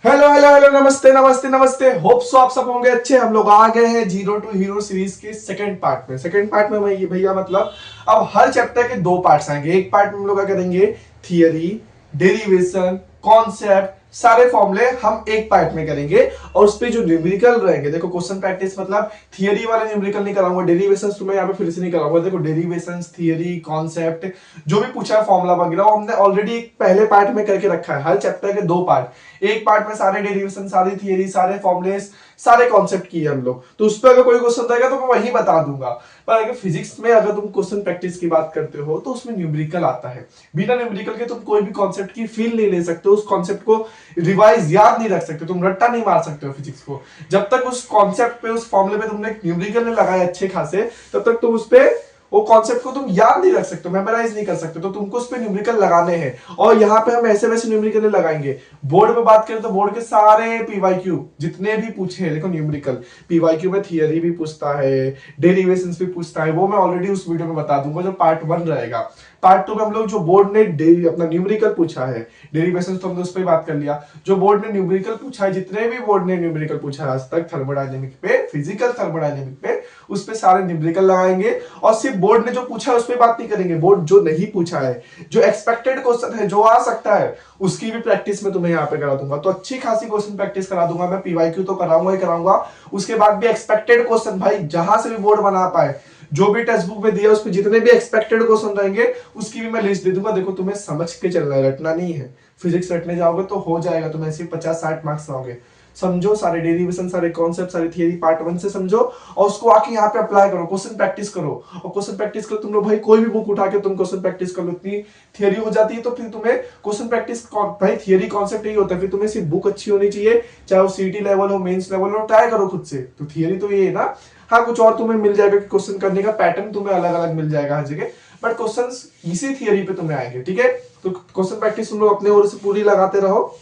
Hello hello hello, नमस्ते नमस्ते नमस्ते। होप सो आप सब होंगे अच्छे। हम लोग आ गए हैं जीरो टू हीरो सीरीज के सेकंड पार्ट में। भैया मतलब अब हर चैप्टर के दो पार्ट्स आएंगे। एक पार्ट में हम लोग क्या करेंगे, थियरी, डेरिवेशन, कॉन्सेप्ट, सारे फॉर्मूले हम एक पार्ट में करेंगे। और उस पे जो न्यूमेरिकल रहेंगे, देखो क्वेश्चन प्रैक्टिस मतलब थियरी वाले न्यूमेरिकल नहीं कराऊंगा, डेरिवेशंस तो मैं यहाँ पे फिर से नहीं कराऊंगा। देखो डेरिवेशंस, थियरी, कॉन्सेप्ट जो भी पूछा है फॉर्मूला वगैरह वो हमने ऑलरेडी पहले पार्ट में करके रखा है। हर चैप्टर के दो पार्ट, एक पार्ट में सारे डेरिवेशन, सारी थियरी, सारे फॉर्मूले, सारे कॉन्सेप्ट किए हम लोग। तो उस पर अगर कोई क्वेश्चन रहेगा तो मैं वही बता दूंगा। पर अगर फिजिक्स में अगर तुम क्वेश्चन प्रैक्टिस की बात करते हो तो उसमें न्यूमेरिकल आता है। बिना न्यूमेरिकल के तुम कोई भी कॉन्सेप्ट की फील नहीं ले सकते, उस कॉन्सेप्ट को रिवाइज याद नहीं रख सकते, तुम रट्टा नहीं मार सकते हो फिजिक्स को। जब तक उस कॉन्सेप्ट पे, उस फॉर्मूले पे तुमने न्यूमेरिकल नहीं लगाए अच्छे खासे, तब तक तुम उस पे वो कॉन्सेप्ट को तुम याद नहीं रख सकते, मेमोराइज नहीं कर सकते। तो तुमको उस पे न्यूमेरिकल लगाने हैं। और यहाँ पे हम ऐसे वैसे न्यूमेरिकल लगाएंगे। बोर्ड पे बात करें तो बोर्ड के सारे पीवाईक्यू जितने भी पूछे हैं, देखो न्यूमेरिकल पीवाईक्यू में थियरी भी पूछता है, डेरिवेशंस भी पूछता है, वो मैं ऑलरेडी उस वीडियो में बता दूंगा जो पार्ट 1 रहेगा। पार्ट 2 में हम लोग जो बोर्ड ने अपना न्यूमेरिकल पूछा है, डेरिवेशन तो हमने उस पर बात कर लिया। जो बोर्ड ने न्यूमेरिकल पूछा है, जितने भी बोर्ड ने न्यूमेरिकल पूछा है आज तक थर्मोडायनेमिक पे, फिजिकल थर्मोडायनेमिक पे, उस पे सारे न्यूमेरिकल लगाएंगे। और सिर्फ बोर्ड ने जो पूछा है उस पर बात नहीं करेंगे, बोर्ड जो नहीं पूछा है, जो एक्सपेक्टेड क्वेश्चन है, जो आ सकता है, उसकी भी प्रैक्टिस में तुम्हें यहाँ पे करा दूंगा। तो अच्छी खासी क्वेश्चन प्रैक्टिस करा दूंगा मैं। पीवाईक्यू तो कराऊंगा ही कराऊंगा, उसके बाद भी एक्सपेक्टेड क्वेश्चन, भाई जहां से भी बोर्ड बना पाए, जो भी टेक्स्ट बुक में दिया उस पर जितने भी एक्सपेक्टेड क्वेश्चन रहेंगे उसकी भी मैं लिस्ट दे दूंगा। देखो तुम्हें समझ के चलना है, रटना नहीं है। फिजिक्स रटने जाओगे तो हो जाएगा, तुम्हें ऐसे 50-60 मार्क्स लाओगे। समझो सारे डेरिवेशन, सारे कॉन्सेप्ट, सारी थियरी पार्ट 1 से समझो और उसको आके यहाँ पे अप्लाई करो, क्वेश्चन प्रैक्टिस करो। और क्वेश्चन प्रैक्टिस करो तुम लोग, भाई कोई भी बुक उठा के तुम क्वेश्चन प्रैक्टिस कर लो, इतनी थियरी हो जाती है। तो फिर तुम्हें क्वेश्चन प्रैक्टिस, भाई थियरी कॉन्सेप्ट यही होता है, फिर तुम्हें सिर्फ बुक अच्छी होनी चाहिए, चाहे वो सीटी लेवल हो, मेंस लेवल हो, ट्राई करो खुद से। तो थियरी तो ये है ना। हाँ, कुछ और तुम्हें मिल जाएगा कि क्वेश्चन करने का पैटर्न तुम्हें अलग अलग मिल जाएगा हर जगह, बट क्वेश्चंस इसी थियरी पे तुम्हें आएंगे, ठीक है। तो क्वेश्चन प्रैक्टिस तुम लोग अपने ओर से पूरी लगाते रहो।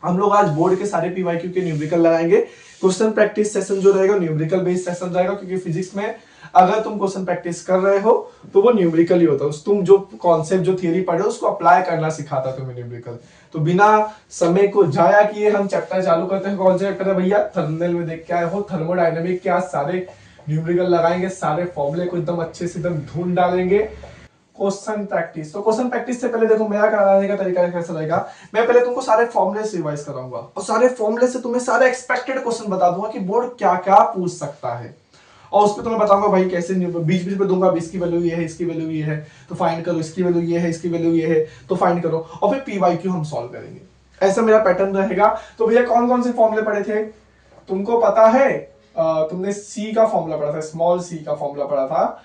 हम लोग आज बोर्ड के सारे पीवाईक्यू के न्यूमेरिकल लगाएंगे। क्वेश्चन प्रैक्टिस सेशन जो रहेगा न्यूमेरिकल बेस्ड सेशन रहेगा, क्योंकि फिजिक्स में अगर तुम क्वेश्चन प्रैक्टिस कर रहे हो तो वो न्यूमेरिकल ही होता है। तुम जो कॉन्सेप्ट, जो थियरी पढ़े उसको अप्लाई करना सिखाता है तुम्हें न्यूमेरिकल। तो बिना समय को जाया किए हम चैप्टर चालू करते हैं। कौन सा चैप्टर है भैया? थंबनेल में देख के आए हो, थर्मोडायनेमिक के। आज सारे न्यूमेरिकल लगाएंगे, सारे फॉर्मूले को एकदम अच्छे से एकदम ढूंढ डालेंगे। क्वेश्चन प्रैक्टिस, तो क्वेश्चन प्रैक्टिस से पहले देखो मेरा कराने का तरीका कैसा रहेगा। मैं पहले तुमको सारे फॉर्मूले से रिवाइज कराऊंगा और सारे फॉर्मूले से तुम्हें सारे एक्सपेक्टेड क्वेश्चन बता दूंगा कि बोर्ड क्या क्या पूछ सकता है। और उस पर तुम्हें बताऊंगा भाई कैसे, बीच बीच में दूंगा, इसकी वैल्यू ये है, इसकी वैल्यू ये है तो फाइंड करो, इसकी वैल्यू ये है, इसकी वैल्यू ये है तो फाइंड करो, और फिर पीवाईक्यू हम सॉल्व करेंगे। ऐसा मेरा पैटर्न रहेगा। तो भैया कौन कौन से फॉर्मूले पढ़े थे तुमको पता है? तुमने सी का फॉर्मूला पढ़ा था, स्मॉल सी का फॉर्मूला पढ़ा था,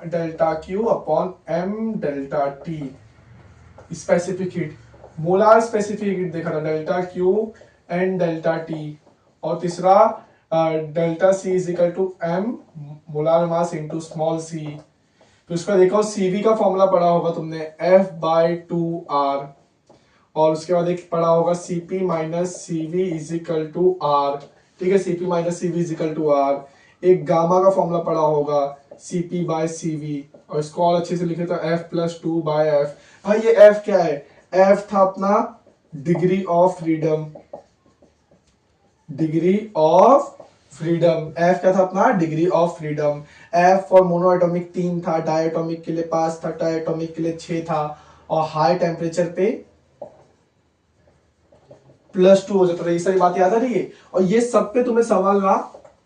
delta Q upon M delta T. Specific heat, molar specific heat देखा था, delta Q and delta T. और तीसरा delta C is equal to M molar mass into small C. फिर उसका देखो सीवी का फॉर्मूला पढ़ा होगा तुमने, एफ बाई टू आर। और उसके बाद एक पढ़ा होगा CP minus CV is equal to R. ठीक है, CP minus CV is equal to R. एक गामा का फॉर्मूला पढ़ा होगा, सीपी बाय सीवी। और इसको और अच्छे से लिखे तो F plus two by F. भाई ये एफ क्या है? एफ था अपना degree of freedom, degree of freedom. F क्या था अपना? Degree of freedom. F for monoatomic 3 था, डाई एटॉमिक के लिए 5 था, ट्राई एटॉमिक के लिए 6 था। और हाई टेम्परेचर पे +2 हो जाता था। ये सारी बात याद आ रही है? और ये सब पे तुम्हें सवाल ना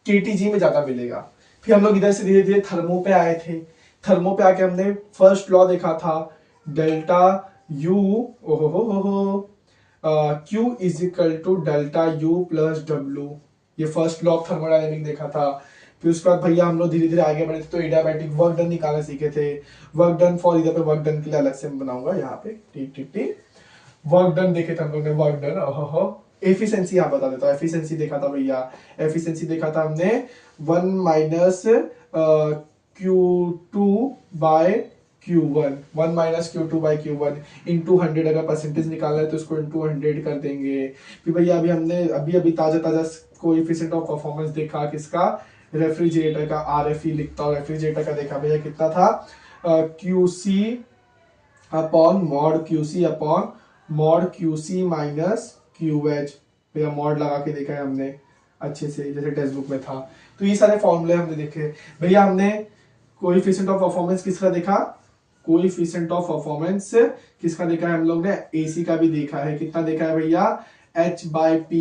केटीजी में ज्यादा मिलेगा। फिर हम लोग इधर से धीरे धीरे थर्मो पे आए थे। थर्मो पे आके हमने फर्स्ट लॉ देखा था, डेल्टा यू, ओहो Q is equal to delta U plus W. ये फर्स्ट लॉ ऑफ थर्मोडायनेमिक देखा था। फिर उसके बाद भैया हम लोग धीरे धीरे आगे बढ़े थे तो एडियाबैटिक वर्क डन निकालना सीखे थे। वर्क डन फॉर, इधर पे वर्क डन के लिए अलग से बनाऊंगा यहाँ पे, T T T. Work done देखे थे हम लोग ने, वर्क डन। ओहो, एफिशिएंसी यहाँ बता देता हूँ। एफिशिएंसी देखा था भैया, एफिशिएंसी देखा था हमने 1 minus Q2 by Q1, 1 minus Q2 by Q1 into 100। अगर परसेंटेज निकालना है तो इसको इंटू 100 कर देंगे। फिर भैया अभी हमने अभी अभी ताजा ताजा कोएफिशिएंट ऑफ परफॉर्मेंस देखा, किसका? रेफ्रिजरेटर का। RFE लिखता हूँ, रेफ्रिजरेटर का देखा भैया कितना था, QC upon mod QC upon mod QC minus Q H, भैया मॉड लगा के देखा है हमने अच्छे से जैसे टेक्स्ट बुक में था। तो ये सारे फॉर्मूले हमने देखे। भैया हमने कोएफिशिएंट ऑफ परफॉर्मेंस किसका देखा, कोएफिशिएंट ऑफ परफॉर्मेंस किसका देखा है हम लोग ने, एसी का भी देखा है। कितना देखा है भैया, H/P।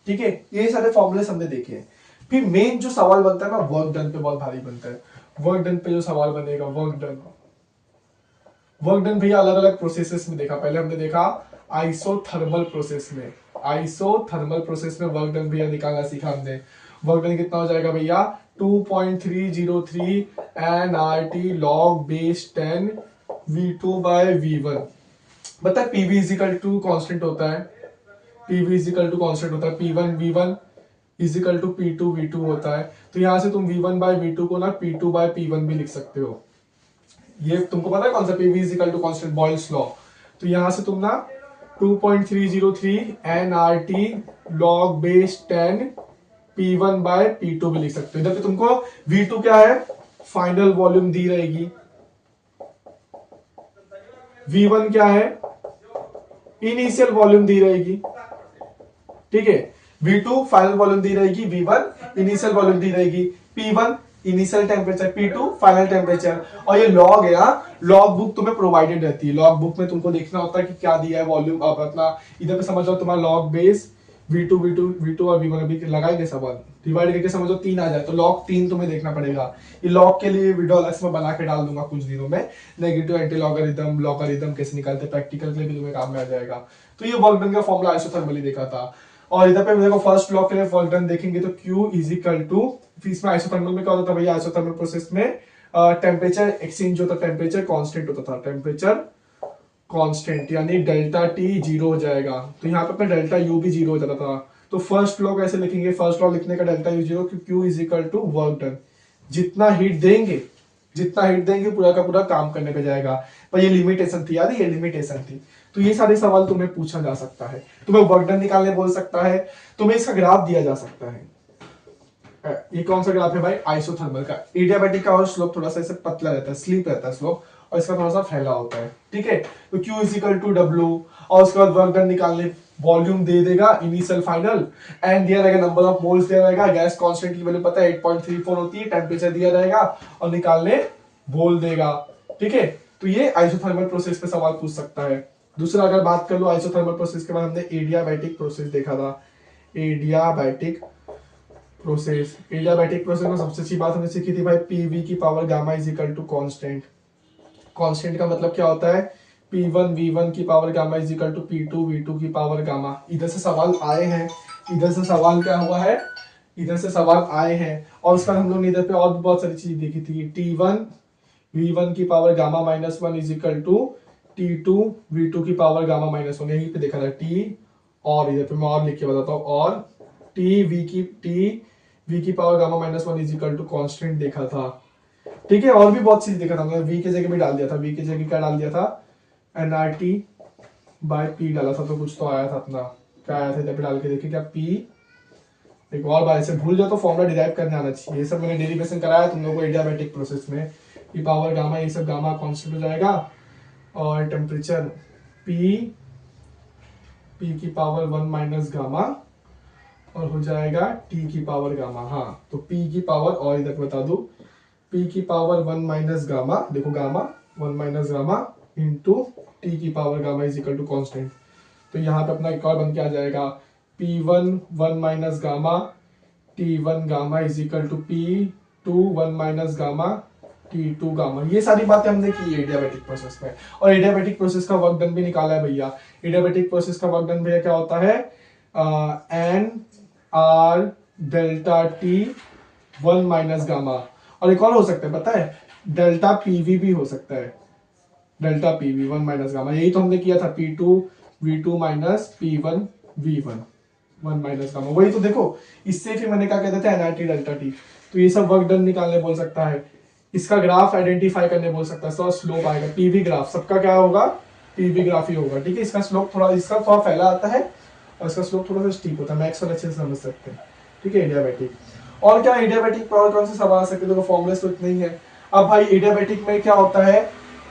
ठीक है, ये सारे फॉर्मूले हमने देखे हैं। फिर मेन जो सवाल बनता है ना वर्क डन पे बहुत भारी बनता है। वर्क डन पे जो सवाल बनेगा, वर्क डन भैया अलग अलग प्रोसेसेस में देखा। पहले हमने देखा आइसोथर्मल प्रोसेस में, आइसोथर्मल प्रोसेस में वर्क डन भैया निकालना सीखा हमने। वर्क डन कितना हो जाएगा भैया, 2.303 nRT log base 10 V2/V1। बता PV इजिकल टू कॉन्स्टेंट होता है, PV इजिकल टू कॉन्स्टेंट होता है, P1 V1 is equal to P2 V2 होता है। तो यहां से तुम V1/V2 को ना P2/P1 भी लिख सकते हो। ये तुमको पता है कौन सा, PV is equal to constant, Boyle's law. तो यहां से तुम ना 2.303 nRT log base 10 P1/P2 भी लिख सकते हो। इधर पे तुमको V2 क्या है, फाइनल वॉल्यूम दी रहेगी, V1 क्या है, इनिशियल वॉल्यूम दी रहेगी। ठीक है, V2 फाइनल वॉल्यूम दी रहेगी, V1 इनिशियल वॉल्यूम दी रहेगी, P1 initial temperature, P2 final temperature. और ये लॉग है, लॉग बुक तुम्हें प्रोवाइडेड रहती है। लॉग बुक में तुमको देखना होता है कि क्या दिया है वॉल्यूम। अब अपना इधर पे समझ लो तुम्हारा लॉग बेस V2 और V1 अभी लगाएंगे सवाल, डिवाइड करके समझो 3 आ जाए तो लॉग 3 तुम्हें देखना पड़ेगा। ये लॉग के लिए वीडियो अलग से मैं बना के डाल दूंगा कुछ दिनों में, नेगेटिव एंटी लॉगरिथम, लॉगरिथम कैसे निकालते, प्रैक्टिकल के लिए भी तुम्हें काम में आ जाएगा। तो ये वर्क डन का फॉर्मूला आइसोथर्मली देखा था। और इधर पे देखो फर्स्ट लॉ के लिए वर्क डन देखेंगे तो Q इजिकल टू, इसमें आइसोथर्मल में क्या होता था भैया, आइसोथर्मल प्रोसेस में टेम्परेचर एक्सचेंज होता, टेम्परेचर कांस्टेंट होता था, टेम्परेचर कांस्टेंट, यानी डेल्टा T 0 हो जाएगा। तो यहाँ पे अपना डेल्टा U भी 0 हो जाता था। तो फर्स्ट लॉ कैसे लिखेंगे, फर्स्ट लॉ लिखने का delta U 0, Q is equal to work done. जितना हीट देंगे, जितना हीट देंगे पूरा का पूरा काम करने पे जाएगा। पर ये लिमिटेशन थी यार, ये लिमिटेशन थी। तो ये सारे सवाल तुम्हें पूछा जा सकता है, तुम्हें वर्क डन निकालने बोल सकता है, तुम्हें इसका ग्राफ दिया जा सकता है। ये कौन सा ग्राफ है भाई, आइसोथर्मल का। एडियाबैटिक का और स्लोप थोड़ा सा ऐसे पतला रहता है, स्लीप रहता है स्लोप, और इसका थोड़ा सा फैला होता है। ठीक है, तो Q is equal to W, और उसके बाद वर्क डन निकालने वॉल्यूम दे देगा, इनिशियल फाइनल, एंड दिया रहेगा, नंबर ऑफ मोल्स दिया रहेगा, गैस कांस्टेंट की वैल्यू पता है 8.34 होती है, टेम्परेचर दिया रहेगा और निकालने बोल देगा। ठीक है, तो ये आइसोथर्मल प्रोसेस पे सवाल पूछ सकता है। दूसरा अगर बात कर लो आइसोथर्मल प्रोसेस के बाद, हमने एडियाबैटिक प्रोसेस देखा था। एडियाबैटिक प्रोसेस, एडियाबैटिक प्रोसेस में सबसे अच्छी बात हमने सीखी थी भाई, PV की power gamma is equal to constant. Constant का मतलब क्या होता है, P1 V1 की power gamma is equal to P2 V2 की पावर गामा। इधर से सवाल आए हैं, इधर से सवाल क्या हुआ है, इधर से सवाल आए हैं। और उसका हम लोग ने इधर पे और भी बहुत सारी चीज देखी थी, T1 V1 की power gamma -1 is equal to T2 V2 की पावर गामा -1, यहीं पे देखा था T, और इधर पे मैं और लिख के बताता हूँ, और T V की power gamma -1 is equal to constant देखा था। ठीक है, और भी बहुत चीज देखा था हमने, V की जगह भी डाल दिया था, V की जगह क्या डाल दिया था, nRT/P डाला था, तो कुछ तो आया था अपना, क्या आया था इधर पे डाल के देखे क्या, P। एक और बार से भूल जाओ तो फॉर्मूला डिराइव करने आना चाहिए, ये सब मैंने डेरिवेशन कराया तुम लोगों को एडियाबैटिक प्रोसेस में। P पावर गामा, ये सब गामा कांस्टेंट हो जाएगा, और टेम्परेचर P की पावर 1 माइनस गामा, और हो जाएगा T की पावर गामा। हाँ, तो P की पावर, और इधर बता दो, P की पावर 1 माइनस गामा, देखो gamma 1 minus gamma into T की power gamma is equal to constant. तो यहाँ पे अपना एक और बन के आ जाएगा, P1 1 minus gamma T1 gamma is equal to P2 1 minus gamma T2 gamma. ये सारी बातें हमने की एडियाबैटिक प्रोसेस में। और एडियाबैटिक प्रोसेस का वर्क डन भी निकाला है भैया। एडियाबैटिक प्रोसेस का वर्क डन भैया क्या होता है, N R delta T 1 minus gamma, और एक और हो सकता है पता है, डेल्टा PV भी हो सकता है, डेल्टा PV 1 माइनस गामा। यही तो हमने किया था, P2 V2 minus P1 V1 1 minus gamma. वही तो देखो, इससे फिर मैंने क्या कहते थे, nRT डेल्टा T। तो ये सब वर्क डन निकालने बोल सकता है, इसका ग्राफ आइडेंटिफाई करने बोल सकता है, तो स्लोप आएगा, PV ग्राफ, सबका क्या होगा, PV ग्राफ ही होगा। ठीक है, इसका स्लोप थोड़ा, इसका थोड़ा फैला आता है और इसका स्लोप थोड़ा सा स्टीप होता है, मैक्स और अच्छे से समझ सकते हैं। ठीक है, एडियाबैटिक। और क्या एडियाबैटिक पावर कौन से सवाल आ सकते हैं, तो फॉर्मुलेस तो इतने ही है। अब भाई एडियाबैटिक में क्या होता है,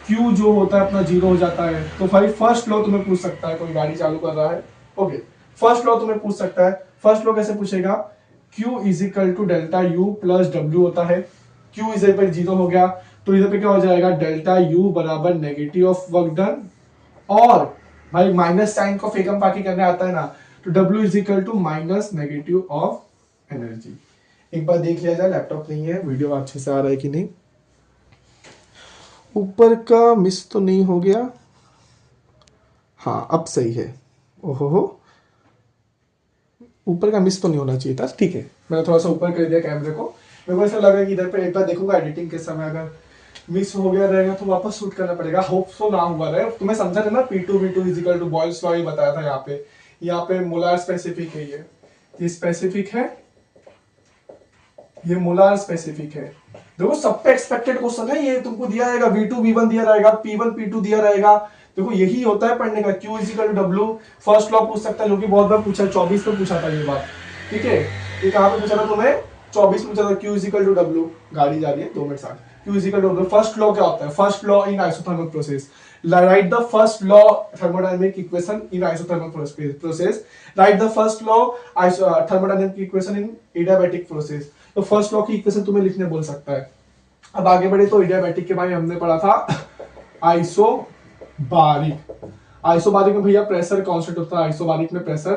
Q जो होता है अपना 0 हो जाता है। तो भाई फर्स्ट लॉ तुम्हें पूछ सकता है, कोई गाड़ी चालू कर रहा है, ओके, फर्स्ट लॉ तुम्हें पूछ सकता है, फर्स्ट लॉ कैसे पूछेगा, Q is equal to delta U plus W होता है, Q इज इक्वल जीरो हो गया तो इधर पे क्या हो जाएगा, डेल्टा यू बराबर नेगेटिव ऑफ वर्क डन, और भाई माइनस साइन को फेकम पाकी करने आता है ना, तो W is equal to minus negative of energy. एक बार देख लिया जाए, लैपटॉप नहीं है, वीडियो अच्छे से आ रहा है कि नहीं, ऊपर का मिस तो नहीं हो गया, हाँ अब सही है, ओहो हो, ऊपर का मिस तो नहीं होना चाहिए था, ठीक है मैंने थोड़ा सा ऊपर कर दिया कैमरे को, मेरे को ऐसा लगा कि इधर पे एक बार देखूंगा एडिटिंग के समय अगर मिस हो गया रहेगा तो वापस शूट करना पड़ेगा, होप सो ना हुआ रहे। तुम्हें समझा था ना P2 V2 is equal to Boyle's law, ये बताया था यहाँ पे मोलार स्पेसिफिक है, ये स्पेसिफिक है, ये मोलार स्पेसिफिक है। देखो सब पे एक्सपेक्टेड क्वेश्चन है ये, तुमको दिया रहेगा V2 V1 दिया रहेगा, P1 P2 दिया रहेगा, देखो यही होता है पढ़ने का, Q is equal to W, first law पूछ सकता है जो कि बहुत बार पूछा है, 24 में पूछा था ये बात, ठीक है, ये कहां पे पूछा था तुम्हें, 24 में पूछा था, Q is equal to W, गाड़ी जा रही है 2 मिनट साथ, Q is equal to W, first law क्या होता है, first law in isothermal process, write the first law thermodynamic equation in isothermal process, write the first law thermodynamic equation in adiabatic process, तो first law की equation तुम्हें लिखने बोल सकता है। अब आगे बढ़े तो एडियाबैटिक के बारे में हमने पढ़ा था आइसोबारिक, आइसोबारिक में भैया प्रेशर कांस्टेंट होता है, आइसोबारिक में प्रेशर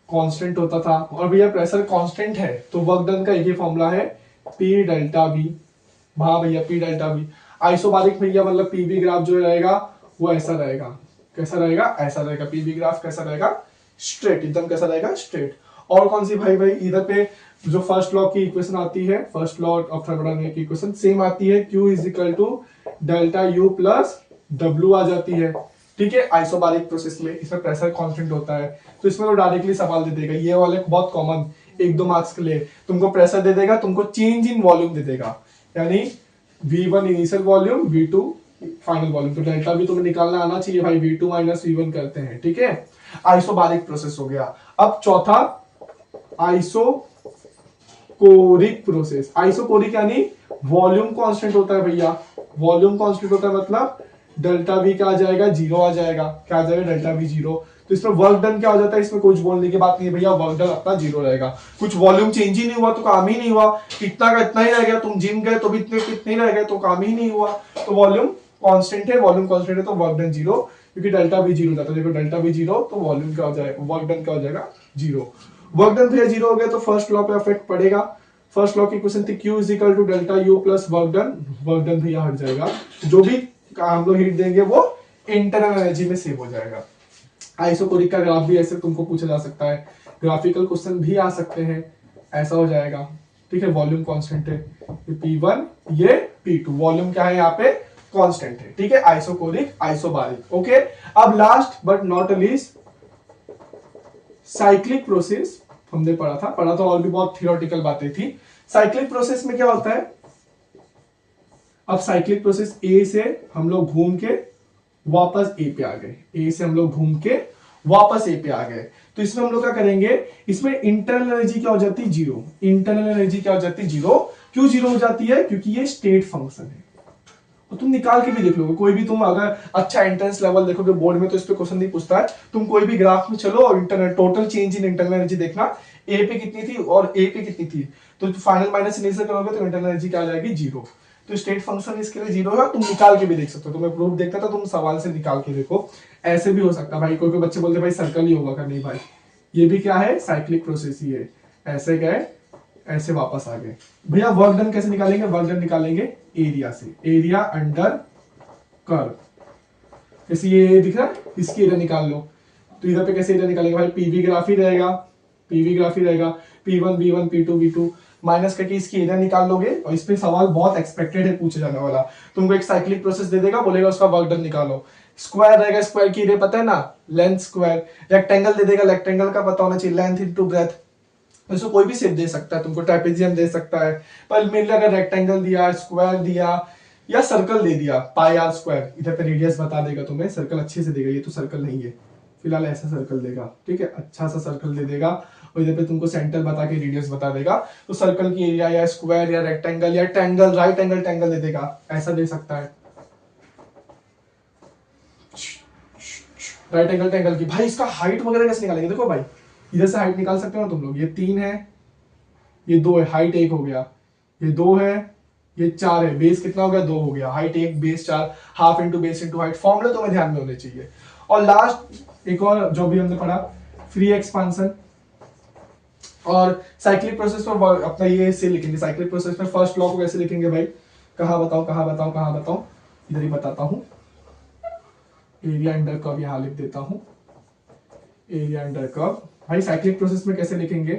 कांस्टेंट होता था, और भैया प्रेशर कांस्टेंट है तो वर्क डन का एक ही फॉर्मूला है P डेल्टा V, हाँ भैया P डेल्टा V। आइसोबारिक भैया मतलब पीवी ग्राफ जो रहेगा वो ऐसा रहेगा, कैसा रहेगा, ऐसा रहेगा, पीवी ग्राफ कैसा रहेगा, स्ट्रेट, एकदम कैसा रहेगा, स्ट्रेट। और कौन सी भाई इधर पे जो फर्स्ट लॉ की इक्वेशन आती है, first law of thermodynamic equation same आती है, Q is equal to delta U plus W आ जाती है, ठीक है। आइसोबारिक प्रोसेस में इसमें प्रेशर कांस्टेंट होता है, तो इसमें तो डायरेक्टली सवाल दे देगा, ये वाले बहुत कॉमन 1-2 मार्क्स के लिए, तुमको प्रेशर दे देगा, तुमको चेंज इन वॉल्यूम दे देगा, यानी V1 initial volume, V2 final volume, तो डेल्टा भी तुम्हें निकालना आना चाहिए भाई, V2 माइनस V1 करते हैं, ठीक है। आइसोबारिक प्रोसेस हो गया। अब चौथा आइसोकोरिक प्रोसेस, आइसोकोरिक यानी वॉल्यूम कांस्टेंट होता है भैया, वॉल्यूम कांस्टेंट होता है मतलब डेल्टा V क्या आ जाएगा, जीरो आ जाएगा, क्या आ जाएगा, डेल्टा V जीरो। तो इसमें वर्क डन क्या हो जाता है, इसमें कुछ बोलने की बात नहीं है भैया, वर्क डन अपना जीरो रहेगा, कुछ वॉल्यूम चेंज ही नहीं हुआ तो काम ही नहीं हुआ, इतना का इतना ही रह गया, तुम जिम गए तो भी इतने कितने ही रह गए तो काम ही नहीं हुआ, तो वॉल्यूम कांस्टेंट है, वॉल्यूम कांस्टेंट है तो वर्क डन जीरो, क्योंकि डेल्टा V जीरो जाता है, देखो डेल्टा V जीरो तो वॉल्यूम क्या हो जाएगा, वर्क डन क्या हो जाएगा, जीरो। वर्क डन भैया जीरो हो गया तो फर्स्ट लॉ पे इफेक्ट पड़ेगा, फर्स्ट लॉ की क्वेश्चन थी Q is equal to delta U plus work done भैया हट जाएगा, जो भी हम लोग हीट देंगे वो इंटरनल एनर्जी में सेव हो जाएगा। आइसोकोरिक का ग्राफ भी ऐसे तुमको पूछा जा सकता है, ग्राफिकल क्वेश्चन भी आ सकते हैं, ऐसा हो जाएगा, ठीक है। वॉल्यूम कांस्टेंट है, ये P1 ये P2, वॉल्यूम क्या है यहाँ पे, कांस्टेंट है, ठीक है। Isochoric isobaric, okay. अब last but not least cyclic process हमने पढ़ा था और भी बहुत थियोरेटिकल बातें थी। साइक्लिक प्रोसेस में क्या होता है, अब साइक्लिक प्रोसेस ए से हम लोग घूम के वापस ए पे आ गए, ए से हम लोग घूम के वापस ए पे आ गए, तो इसमें हम लोग क्या करेंगे, इसमें इंटरनल एनर्जी क्या हो जाती है, जीरो, इंटरनल एनर्जी क्या हो जाती है, जीरो। क्यों जीरो हो जाती है, क्योंकि ये स्टेट फंक्शन है, तो तुम निकाल के भी देख लोगे, कोई भी तुम अगर अच्छा एंट्रेंस लेवल देखोगे बोर्ड में तो इस पे क्वेश्चन नहीं पूछता है, तुम कोई भी ग्राफ में चलो और internal total change in internal energy देखना, ए पे कितनी थी और ए पे कितनी थी, तो फाइनल माइनस इनिशियल करोगे तो इंटरनल एनर्जी क्या आ जाएगी, जीरो। तो स्टेट फंक्शन इसके लिए जीरो है, तुम निकाल के भी देख सकते हो, तुम्हें प्रूफ देखता था, तुम सवाल से निकाल के देखो, ऐसे भी हो सकता है भाई, कोई बच्चे बोलते भाई सर्कल ही होगा, नहीं भाई, ये भी क्या है, साइक्लिक प्रोसेस ही है, ऐसे गए ऐसे वापस आ गए। भैया वर्क डन कैसे निकालेंगे, वर्क डन निकालेंगे एरिया से, एरिया अंडर कर्व, जैसे ये दिख रहा है, इसकी एरिया निकाल लो, तो इधर पे कैसे एरिया निकालेंगे भाई, पीवी ग्राफ ही रहेगा, पीवी ग्राफ ही रहेगा, P1 V1 P2 V2 minus करके इसकी एरिया निकाल लोगे, और इस पे सवाल बहुत एक्सपेक्टेड है पूछे जाने वाला, तुमको एक साइक्लिक प्रोसेस दे देगा, बोलेगा उसका वर्क डन निकालो, स्क्वायर रहेगा, स्क्वायर की एरिया पता है ना, लेंथ स्क्वायर, रेक्टेंगल दे देगा, रेक्टेंगल का पता होना चाहिए, लेंथ इनटू ब्रेथ, इसको कोई भी शेप दे सकता है, तुमको ट्रापेजियम दे सकता है, पर मेरे लिए अगर रेक्टेंगल दिया, स्क्वायर दिया या सर्कल दे दिया, पाई आर स्क्वायर, इधर पे रेडियस बता देगा तुम्हें, सर्कल अच्छे से देगा, ये तो सर्कल नहीं है फिलहाल, ऐसा सर्कल देगा, ठीक है, अच्छा सा सर्कल दे देगा, और इधर पे तुमको सेंटर बता के रेडियस बता देगा, तो सर्कल की एरिया या स्क्वायर या रेक्टेंगल या ट्रायंगल, राइट एंगल ट्रायंगल दे देगा, ऐसा दे सकता है, राइट एंगल ट्रायंगल की। भाई इसका हाइट वगैरह कैसे निकालेंगे, देखो भाई इधर से हाइट निकाल सकते हो ना तुम लोग, ये 3 है, ये 2 है, हाइट 1 हो गया, ये 2 है, ये 4 है, बेस कितना हो गया 2 हो गया, height 1 base 4, half into base into height. फॉर्मूले तुम्हें ध्यान में होने चाहिए। और लास्ट एक और जो भी हमने पढ़ा, फ्री एक्सपांसन और साइक्लिक प्रोसेस में अपना ये से लिखेंगे। साइक्लिक प्रोसेस में फर्स्ट लॉ को कैसे लिखेंगे भाई, कहाँ बताओ कहाँ बताओ कहाँ बताओ, इधर ही बताता हूं, एरिया अंडर कर्व यहां लिख देता हूं, एरिया अंडर कर्व। भाई साइक्लिक प्रोसेस में कैसे लिखेंगे,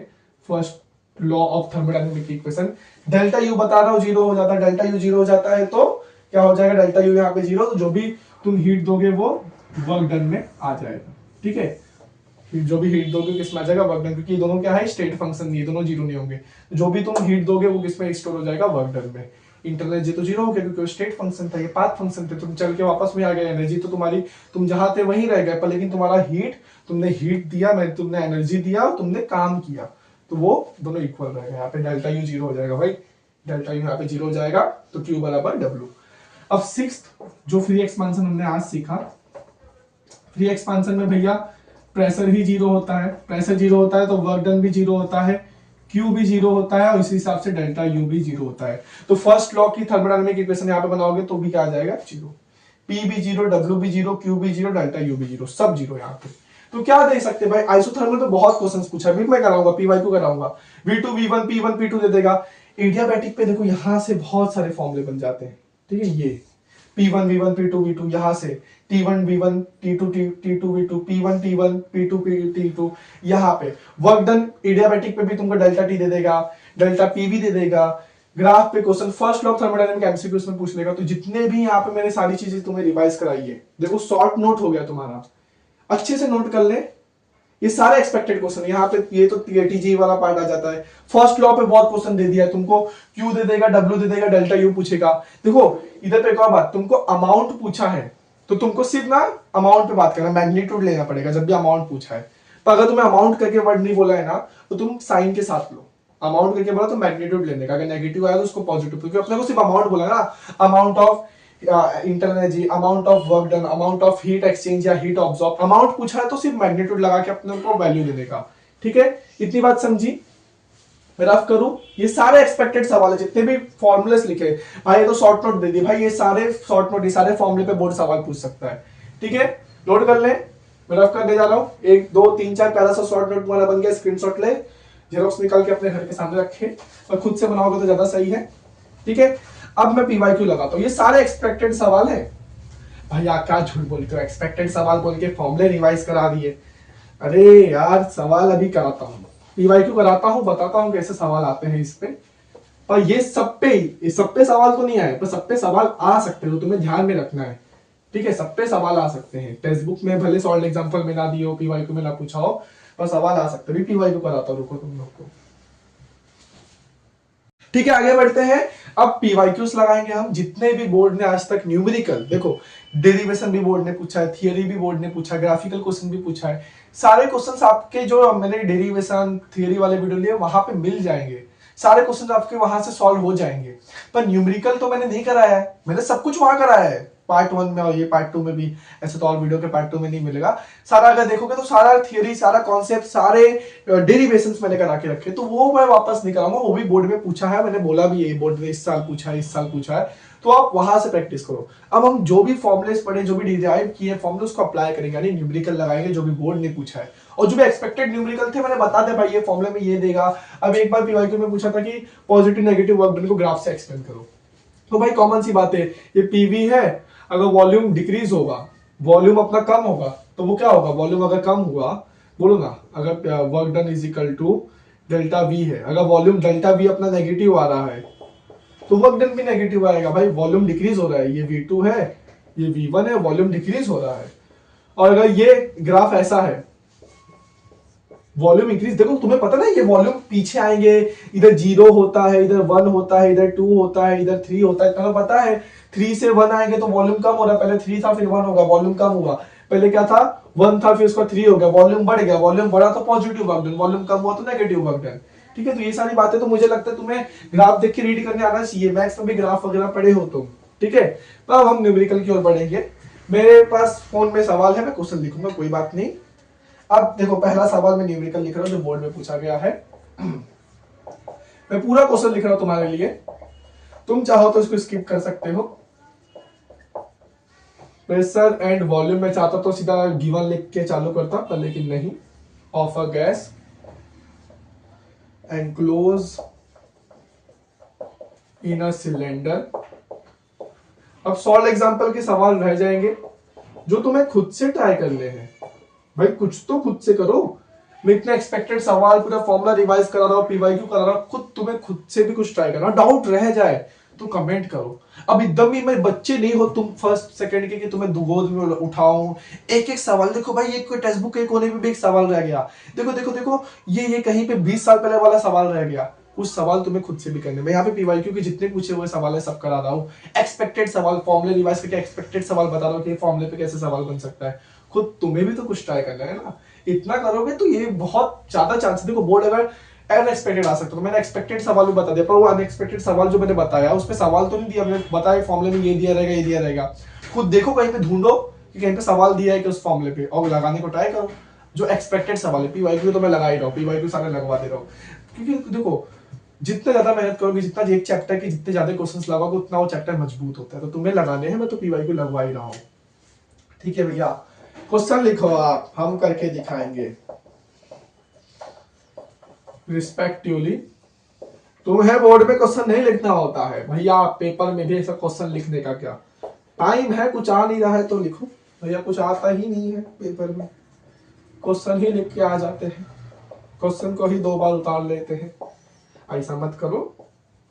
first law of thermodynamic equation, delta U बता रहा हूं जीरो हो जाता है, डेल्टा यू जीरो हो जाता है तो क्या हो जाएगा, डेल्टा यू यहाँ पे जीरो, तो जो भी तुम हीट दोगे वो वर्क डन में आ जाएगा। ठीक है, जो भी हीट दोगे किसमें आ जाएगा, वर्क डन, क्योंकि ये दोनों क्या है स्टेट फंक्शन नहीं है, दोनों जीरो नहीं होंगे। जो भी तुम हीट दोगे वो किसमें स्टोर हो जाएगा, वर्क डन में। इंटरनल एनर्जी तो जीरो हो गया क्योंकि स्टेट फंक्शन था, ये पाथ फंक्शन थे, तुम चल के वापस में आ गए, एनर्जी तो तुम्हारी तुम जहां थे वहीं रह गए, पर लेकिन तुम्हारा हीट, तुमने हीट दिया, मैं तुमने एनर्जी दिया, तुमने काम किया, तो वो दोनों इक्वल रह गए। यहाँ पे डेल्टा यू जीरो हो जाएगा भाई, डेल्टा यू यहाँ पे जीरो हो जाएगा, तो क्यू बराबर डब्ल्यू। अब सिक्स्थ जो फ्री एक्सपांसन हमने आज सीखा, फ्री एक्सपांसन में भैया प्रेशर ही जीरो होता है, प्रेशर जीरो होता है तो वर्क डन भी जीरो होता है, क्यू भी जीरो होता है और इसी हिसाब से डेल्टा यू भी जीरो होता है। तो फर्स्ट लॉ की थर्मोडायनामिक इक्वेशन यहाँ पे बनाओगे तो भी क्या आ जाएगा, जीरो, पी भी जीरो, डब्ल्यू भी जीरो, क्यू भी जीरो, डेल्टा यू भी जीरो, सब जीरो यहाँ पे। तो क्या देख सकते हैं भाई, आइसोथर्मल पे बहुत क्वेश्चंस पूछा है, मैं कराऊंगा, पीवाई को कराऊंगा, V2 V1 P1 P2 दे देगा। एडियाबैटिक पे देखो यहां से बहुत सारे फॉर्मूले बन जाते हैं, ठीक है, ये P1 V1 P2 V2 यहां से T1 V1 T2 T2 V2 P1 T1 P2 T2, यहाँ पे वर्क डन एडियाबैटिक पे भी तुमको डेल्टा टी दे देगा, डेल्टा पी भी दे देगा। ग्राफ पे question first law of thermodynamic MCQs में पूछ लेगा। तो जितने भी यहाँ पे मैंने सारी चीजें तुम्हें रिवाइज कराई है, देखो शॉर्ट नोट हो गया तुम्हारा, अच्छे से नोट कर ले, ये सारे एक्सपेक्टेड क्वेश्चन यहाँ पे, ये तो टीजी वाला पार्ट आ जाता है। फर्स्ट लॉ पे बहुत क्वेश्चन दे दिया है तुमको, क्यू दे देगा, डब्ल्यू दे देगा, डेल्टा यू पूछेगा। देखो इधर पे एक और बात, तुमको अमाउंट पूछा है तो तुमको सिर्फ ना अमाउंट पे बात करना, मैग्नीट्यूड लेना पड़ेगा जब भी अमाउंट पूछा है। पर अगर तुम्हें अमाउंट करके वर्ड नहीं बोला है ना, तो तुम साइन के साथ लो, अमाउंट करके बोला तो मैग्नीट्यूड लेने का, अगर नेगेटिव आया तो उसको पॉजिटिव, क्योंकि अपने को सिर्फ अमाउंट बोला ना, amount of internal energy, amount of work done, amount of heat exchange या हीट ऑब्जॉर्ब, अमाउंट पूछा है तो सिर्फ मैग्नीट्यूड लगा के अपने को वैल्यू देने का। ठीक है, इतनी बात समझी, रफ करूं, ये सारे एक्सपेक्टेड सवाल है, जितने भी फॉर्मूलेस लिखे भाई, ये तो शॉर्ट नोट दे दी भाई, ये सारे शॉर्ट नोट, ये सारे फॉर्मूले पे बोर्ड सवाल पूछ सकता है। ठीक है, नोट कर ले, मैं रफ करने जा रहा हूं, 1 2 3 4 प्यारा सा शॉर्ट नोट तुम्हारा बन गया, स्क्रीनशॉट ले, जेरोक्स निकाल के अपने घर के सामने रखे, और खुद से बनाओगे तो ज्यादा सही है। ठीक है, अब मैं पीवाईक्यू लगाता हूं, ये सारे एक्सपेक्टेड सवाल है। भाई आप क्या झूठ बोलते हो, एक्सपेक्टेड सवाल बोल के फॉर्मूले रिवाइज करा दिए। अरे यार सवाल अभी कराता हूं, पीवाईक्यू कराता हूं, बताता हूं कैसे सवाल आते हैं इस पे। पर ये सब पे सवाल तो नहीं आए, पर सब पे सवाल आ सकते हो, तुम्हें ध्यान में रखना है। ठीक है, सब पे सवाल आ सकते हैं, टेक्स्ट बुक में भले सॉल्व एग्जांपल में ना दिए हो, पीवाईक्यू में ना पूछा हो, पर सवाल आ सकते हैं। पीवाईक्यू कराता हूं, रुको तुम लोग को। ठीक है, आगे बढ़ते हैं। अब पीवाईक्यूज लगाएंगे हम, जितने भी बोर्ड ने आज तक न्यूमेरिकल, देखो डेरिवेशन भी बोर्ड ने पूछा है, थियरी भी बोर्ड ने पूछा है, ग्राफिकल क्वेश्चन भी पूछा है, सारे क्वेश्चंस आपके जो मैंने डेरिवेशन थियरी वाले वीडियो लिए वहां पे मिल जाएंगे, सारे क्वेश्चंस आपके वहां से सॉल्व हो जाएंगे। पर न्यूमेरिकल तो मैंने नहीं कराया है, मैंने सब कुछ वहां कराया है, पार्ट 1 में और ये पार्ट 2 में भी, ऐसे तो और वीडियो के पार्ट 2 में नहीं मिलेगा। सारा अगर देखोगे तो सारा थियरी, सारा कॉन्सेप्ट, सारे डेरिवेशंस मैंने करा के रखे, तो वो मैं वापस नहीं कराऊंगा, वो भी बोर्ड में पूछा है, मैंने बोला भी ये बोर्ड ने इस साल पूछा है, इस साल पूछा है, तो आप वहां से प्रैक्टिस करो। अब हम जो भी फॉर्मुलेस पढ़े, जो भी डिराइव किए फॉर्मुले, उसको अप्लाई करेंगे, यानी न्यूमेरिकल लगाएंगे जो भी बोर्ड ने पूछा है, और जो भी एक्सपेक्टेड न्यूमेरिकल थे मैंने बता दे भाई ये फॉर्मुले में ये देगा। अब एक बार पीवाईक्यू में पूछा था कि पॉजिटिव नेगेटिव वर्क डन को ग्राफ से एक्सप्लेन करो, तो भाई कॉमन सी बात है, ये पीवी है, अगर वॉल्यूम डिक्रीज होगा, वॉल्यूम अपना कम होगा, तो वो क्या होगा, वॉल्यूम अगर कम हुआ, बोलो ना, अगर work done is equal to delta V है, अगर वॉल्यूम डेल्टा वी अपना नेगेटिव आ रहा है तो वर्क डन भी नेगेटिव आएगा। भाई वॉल्यूम डिक्रीज हो रहा है, ये V2 है, ये V1 है, वॉल्यूम डिक्रीज हो रहा है। और अगर ये ग्राफ ऐसा है, वॉल्यूम इंक्रीज, देखो तुम्हें पता ना, ये वॉल्यूम पीछे आएंगे, इधर 0 होता है, इधर 1 होता है, इधर 2 होता है, इधर 3 होता है, तुम्हें पता है 3 से 1 आएंगे तो वॉल्यूम कम हो रहा है, पहले 3 था फिर 1 होगा, वॉल्यूम कम हुआ, पहले क्या था 1 था फिर उसका 3 हो गया, वॉल्यूम बढ़ गया, वॉल्यूम बढ़ा तो पॉजिटिव वर्क डन, वॉल्यूम कम हुआ तो नेगेटिव वर्क डन। ठीक है, तो ये सारी बातें तो मुझे लगता है तुम्हें ग्राफ देख के रीड करने आना चाहिए, मैथ्स में भी ग्राफ वगैरह पढ़े हो तुम। ठीक है, अब हम न्यूमेरिकल की ओर बढ़ेंगे। मेरे पास फोन में सवाल है, मैं क्वेश्चन लिखूंगा, कोई बात नहीं, अब देखो पहला सवाल मैं न्यूमेरिकल लिख रहा हूं जो बोर्ड में पूछा गया है। मैं पूरा क्वेश्चन लिख रहा हूं तुम्हारे लिए, तुम चाहो तो इसको स्किप कर सकते हो। प्रेशर एंड वॉल्यूम में चाहता तो सीधा गिवन लिख के चालू करता पर लेकिन नहीं। Of a gas enclose in a cylinder. अब सॉल्व एग्जांपल के सवाल रह जाएंगे जो तुम्हें खुद से ट्राई करने हैं। भाई कुछ तो खुद से करो। मैं इतना एक्सपेक्टेड सवाल पूरा फॉर्मूला रिवाइज करा रहा हूँ, पीवाईक्यू करा रहा हूँ, खुद से भी कुछ ट्राई करना। डाउट रह जाए तो कमेंट करो। अब एकदम ही मैं बच्चे नहीं हो तुम फर्स्ट सेकंड के कि तुम्हें गोद में उठाऊं। एक एक सवाल देखो भाई, एक टेक्स्ट बुक के कोने में भी एक सवाल रह गया। देखो देखो देखो ये कहीं पे 20 साल पहले वाला सवाल रह गया। कुछ सवाल तुम्हें खुद से भी करने। मैं यहाँ पे पीवाईक्यू के जितने पूछे हुए सवाल है सब करा रहा हूँ। एक्सपेक्टेड सवाल फॉर्मूले रिवाइज करके एक्सपेक्टेड सवाल बता रहा हूँ कि फॉर्मूले पे कैसे सवाल बन सकता है। खुद तुम्हें भी तो कुछ ट्राई करना है ना। इतना करोगे तो ये बहुत ज्यादा चांस। देखो बोर्ड अगर अनएक्सपेक्टेड आ सकता तो मैंने एक्सपेक्टेड सवाल भी बता दिया, पर वो अनएक्सपेक्टेड सवाल जो मैंने बताया उसमें सवाल तो नहीं दिया। मैंने बताया फॉर्मूले में ये दिया रहेगा, ये दिया रहेगा। खुद देखो कहीं पे ढूंढो कि कहीं पे सवाल दिया है कि उस फॉर्मूले पे, और लगाने को ट्राई करो। जो एक्सपेक्टेड सवाल है पीवाईक्यू तो मैं लगा ही रहा हूँ, पीवाईक्यू सारे लगवा दे रहा हूँ। क्योंकि देखो जितने ज्यादा मेहनत करोगे, जितना एक चैप्टर के जितने ज्यादा क्वेश्चंस लगाओगे उतना वो चैप्टर मजबूत होता है। तो तुम्हें लगाने हैं, मैं तो पीवाईक्यू लगवा ही रहा हूँ। ठीक है भैया, क्वेश्चन लिखो आप, हम करके दिखाएंगे रिस्पेक्टिवली। तुम्हें बोर्ड में क्वेश्चन नहीं लिखना होता है भैया, पेपर में भी ऐसा क्वेश्चन लिखने का क्या टाइम है। कुछ आ नहीं रहा है तो लिखो भैया, कुछ आता ही नहीं है पेपर में, क्वेश्चन ही लिख के आ जाते हैं, क्वेश्चन को ही 2 बार उतार लेते हैं। ऐसा मत करो,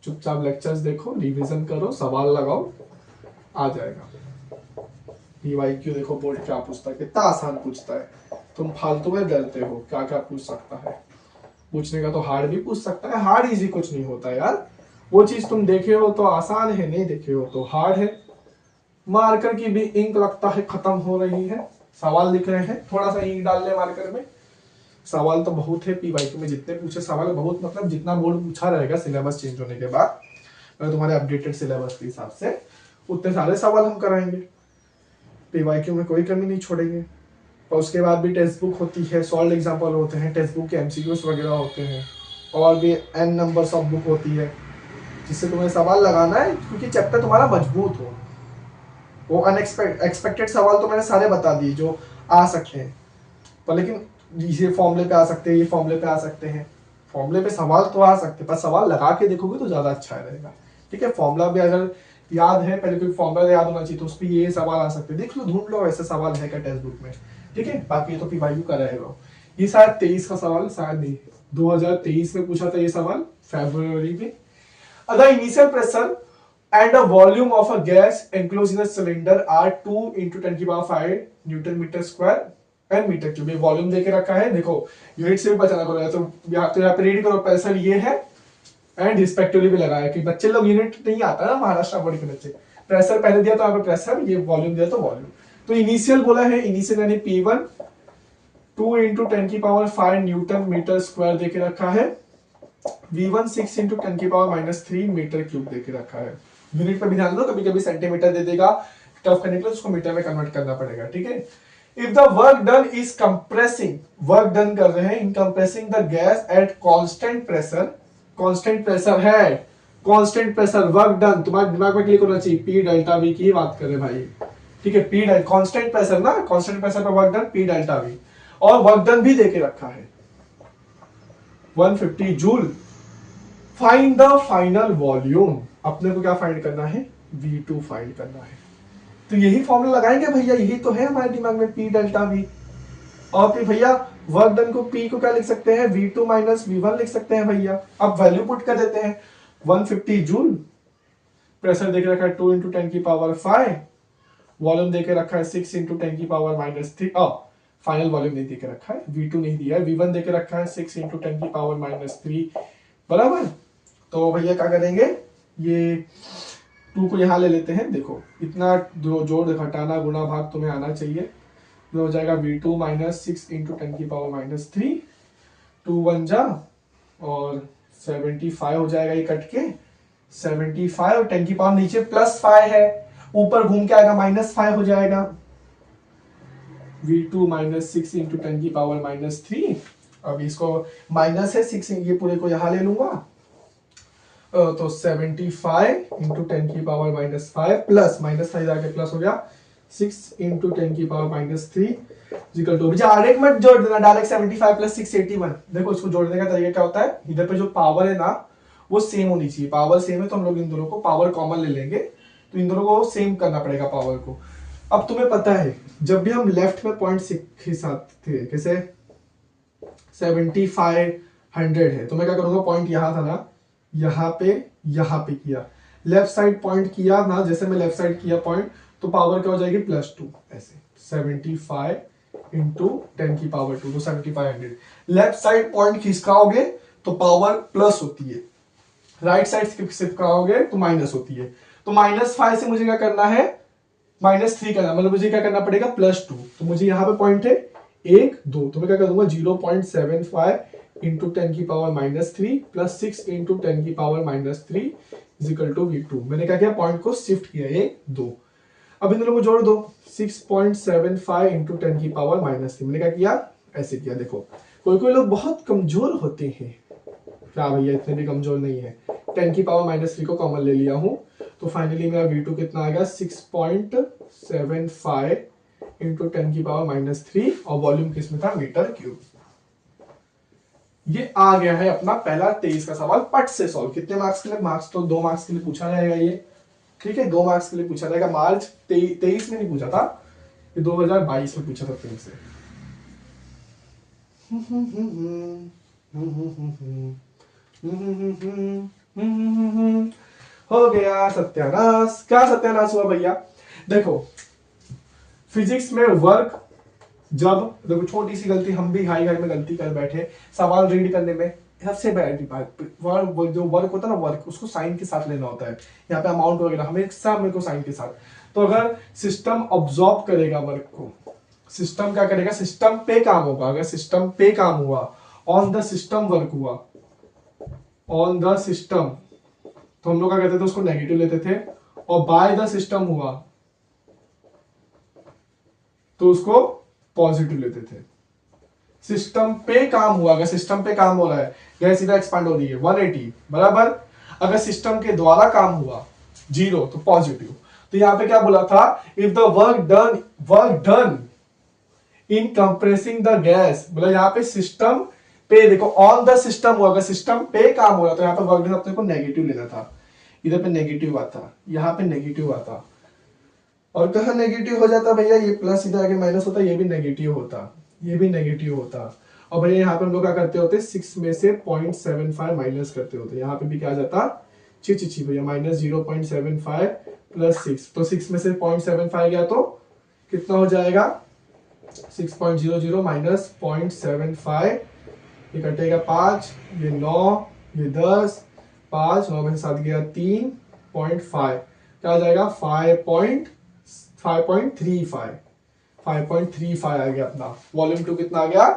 चुपचाप लेक्चर्स देखो, रिवीजन करो, सवाल लगाओ, आ जाएगा। पीवाईक्यू देखो बोर्ड क्या पूछता है, कितना आसान पूछता है। तुम फालतू में डरते हो क्या क्या पूछ सकता है। पूछने का तो हार्ड भी पूछ सकता है। हार्ड इजी कुछ नहीं होता यार। वो चीज तुम देखे हो तो आसान है, नहीं देखे हो तो हार्ड है। मार्कर की भी इंक लगता है खत्म हो रही है। सवाल लिख रहे हैं, थोड़ा सा इंक डाल ले मार्कर में। सवाल तो बहुत है पीवाईक्यू में, जितने पूछे सवाल बहुत, मतलब जितना बोर्ड पूछा रहेगा सिलेबस चेंज होने के बाद, तुम्हारे अपडेटेड सिलेबस के हिसाब से उतने सारे सवाल हम कराएंगे। पीवाईक्यू में कोई कमी नहीं छोड़ेंगे। और उसके बाद भी टेक्स्ट बुक होती है, सॉल्व एग्जाम्पल होते हैं, टेक्स्ट बुक के एमसीक्यूज वगैरह होते हैं, और भी एन नंबर्स ऑफ बुक होती है जिससे तुम्हें सवाल लगाना है, क्योंकि चैप्टर तुम्हारा मजबूत हो। वो एक्सपेक्टेड सवाल तो मैंने सारे बता दिए जो आ सकते हैं, पर लेकिन ये फॉर्मूले पे आ सकते हैं, ये फॉर्मूले पे आ सकते हैं। फॉर्मूले पे सवाल तो आ सकते हैं, पर सवाल लगा के देखोगे तो ज्यादा अच्छा रहेगा। ठीक है, फॉर्मूला भी अगर याद है, पहले कोई फॉर्मूला याद होना चाहिए, तो उस पर ये सवाल आ सकते हैं। देख लो, ढूंढ लो ऐसे सवाल है क्या टेक्स्ट बुक में। ठीक है, बाकी तो पीवाईक्यू का रहेगा। ये शायद 23 का सवाल, शायद नहीं, 2023 में पूछा था ये सवाल, फरवरी में। The initial pressure and the volume of a gas enclosed in a cylinder are 2 into 10 की पावर 5 newton metre square and metre cube. ये वॉल्यूम देके रखा है, देखो यूनिट से भी बचाना पड़ेगा। तो यहाँ पे रीड करो, प्रेशर ये है एंड रिस्पेक्टिवली भी लगाया कि बच्चे लोग यूनिट नहीं आता ना महाराष्ट्र बोर्ड के बच्चे। प्रेशर पहले दिया तो यहाँ पे प्रेशर, ये वॉल्यूम दिया तो वॉल्यूम। तो इनिशियल बोला है, इनिशियल यानी P1 2 into 10 की पावर 5 न्यूटन मीटर स्क्वायर देके रखा है। V1 6 into 10 की पावर -3 मीटर क्यूब देके रखा है। यूनिट पे भी ध्यान दो, कभी कभी सेंटीमीटर दे देगा, टफ करने के लिए उसको मीटर में कन्वर्ट करना पड़ेगा। ठीक है, if the work done is compressing, work done कर रहे हैं in compressing the gas at constant pressure, constant pressure है, कांस्टेंट प्रेशर वर्क डन, तुम्हारे दिमाग में क्लिक होना चाहिए, पी डेल्टा वी की बात करें भाई। ठीक है, पी डेल्टा कांस्टेंट प्रेशर ना, कांस्टेंट प्रेशर पे work done P delta we, और वर्क डन भी देके रखा है 150 joule. Find the final volume, अपने को क्या फाइंड करना है, V2 फाइंड करना है। तो यही फॉर्मूला लगाएंगे भैया, यही तो है हमारे दिमाग में, P डेल्टा V। और फिर भैया वर्क डन को P को क्या लिख सकते हैं, V2 माइनस V1 लिख सकते हैं भैया। अब वैल्यू पुट कर देते हैं, 150 जूल, प्रेशर देके रखा है 2 into 10 की पावर 5, वॉल्यूम देके रखा है 6 into 10 की पावर -3, फाइनल वॉल्यूम नहीं देके रखा है, V2 नहीं दिया है, V1 देके रखा है 6 into 10 की पावर -3, बराबर। तो भैया क्या करेंगे, ये 2 को यहाँ ले लेते हैं। देखो इतना जोड़ घटाना गुणा भाग तुम्हें आना चाहिए। तो हो जाएगा V2 माइनस 6 into 10 की पावर -3, 2 1 जा और 75 हो जाएगा, ये कट के 75, और 10 की पावर नीचे +5 है, ऊपर घूम के आएगा -5 हो जाएगा। V2 माइनस 6 इंटू 10 की पावर माइनस 3। अब इसको माइनस है 6, ये पूरे को यहां ले लूंगा, तो 75 इंटू 10 की पावर माइनस 5 प्लस माइनस 5 जाके प्लस हो गया 6 इंटू 10 की power minus 3 equal to, direct मत जोड़ देना, डायरेक्ट 75 प्लस 6 81। देखो इसको जोड़ने का तरीका क्या होता है, इधर पे जो पावर है ना वो सेम होनी चाहिए, पावर सेम है तो हम लोग इन दोनों को पावर कॉमन ले लेंगे, तो इन दोनों को सेम करना पड़ेगा पावर को। अब तुम्हें पता है जब भी हम लेफ्ट में पॉइंट के साथ थे, कैसे 75 100 है, तो मैं क्या करूंगा, पॉइंट यहां था ना, यहाँ पे किया, लेफ्ट साइड पॉइंट किया ना, जैसे मैं लेफ्ट साइड किया पॉइंट, तो पावर क्या हो जाएगी +2, ऐसे 75 इंटू 10 की पावर 2, तो 7500। लेफ्ट साइड पॉइंट खिसकाओगे तो पावर प्लस होती है, राइट साइड खिसकाओगे तो माइनस होती है। तो -5 से मुझे क्या करना है, -3 करना, मतलब मुझे क्या करना पड़ेगा, +2। तो मुझे यहाँ पे पॉइंट है 1 2, तो मैं क्या कर दूंगा 0.75 इंटू 10 की पावर -3 प्लस 6 इंटू 10 की पावर -3 इजिकल टू V2। मैंने क्या किया, पॉइंट को शिफ्ट किया 1 2। अब इन दोनों को जोड़ दो, 6.75 इंटू 10 की पावर -3। मैंने क्या किया, ऐसे किया। देखो कोई कोई लोग बहुत कमजोर होते हैं, क्या भैया इतने भी कमजोर नहीं है, 10 की पावर -3 को कॉमन ले लिया हूं, तो फाइनली मेरा V2 कितना आ गया, 6.75 इंटू 10 की पावर -3, और वॉल्यूम किसमें था, मीटर क्यूब। ये आ गया है अपना पहला 23 का सवाल, पट से सॉल्व। कितने मार्क्स के लिए, मार्क्स तो 2 मार्क्स के लिए पूछा जाएगा ये, ठीक है, 2 मार्क्स के लिए पूछा जाएगा। मार्च 23 में नहीं पूछा था, ये 2022 में पूछा था तुमसे। हो गया सत्यानाश। क्या सत्यानाश हुआ भैया, देखो फिजिक्स में वर्क, जब देखो छोटी सी गलती, हम भी हाई में गलती कर बैठे सवाल रीड करने में, सबसे बड़ी बात जो वर्क होता है ना, वर्क उसको साइन के साथ लेना होता है। यहाँ पे अमाउंट वगैरह हमेशा मेरे को साइन के साथ। तो अगर सिस्टम ऑब्जॉर्ब करेगा वर्क को, सिस्टम क्या करेगा, सिस्टम पे काम होगा, अगर सिस्टम पे काम हुआ, ऑन द सिस्टम वर्क हुआ, ऑन द सिस्टम, तो हम लोग क्या कहते थे, उसको नेगेटिव लेते थे, और बाय द सिस्टम हुआ तो उसको पॉजिटिव लेते थे। सिस्टम पे काम हुआ, अगर सिस्टम पे काम हो रहा है, गैस सीधा एक्सपांड हो रही है 180 बराबर, अगर सिस्टम के द्वारा काम हुआ 0 तो पॉजिटिव। तो यहां पे क्या बोला था, if the work done in compressing the gas, बोला यहाँ पे सिस्टम पे, देखो ऑन द सिस्टम हुआ, अगर सिस्टम पे काम हो रहा तो यहाँ पे वर्क डन अपने को नेगेटिव लेना था, इधर पे नेगेटिव आता, यहाँ पे नेगेटिव आता, और कहा नेगेटिव हो जाता भैया, ये प्लस इधर आगे माइनस होता, ये भी नेगेटिव होता, ये भी नेगेटिव होता। और भैया यहाँ पे हम लोग क्या करते होते, 6 में से 0.75 माइनस करते होते, यहाँ पे भी क्या जाता, ची भैया -0.75 प्लस 6, तो 6 में से 0.75 गया तो कितना हो जाएगा, 6.00 माइनस 0.75, ये कटेगा 5, ये 9, ये 10, 5 9 में से 7 गया 3.5, क्या आ जाएगा 5.35 आ गया अपना। वॉल्यूम 2 कितना आ गया,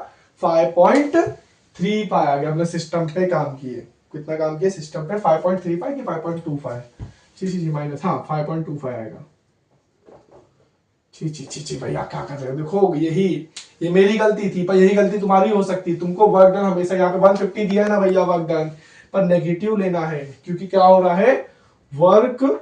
5.35 आ गया। अपने सिस्टम पे काम किए, कितना काम किया सिस्टम पे, 5.35 कि 5.25, जी माइनस, हाँ 5.25 आएगा। छी भैया क्या कर रहे हो, देखो यही, ये मेरी गलती थी, पर यही गलती तुम्हारी हो सकती। तुमको वर्क डन हमेशा यहाँ पे 150 दिया है ना भैया वर्क डन, पर नेगेटिव लेना है, क्योंकि क्या हो रहा है, वर्क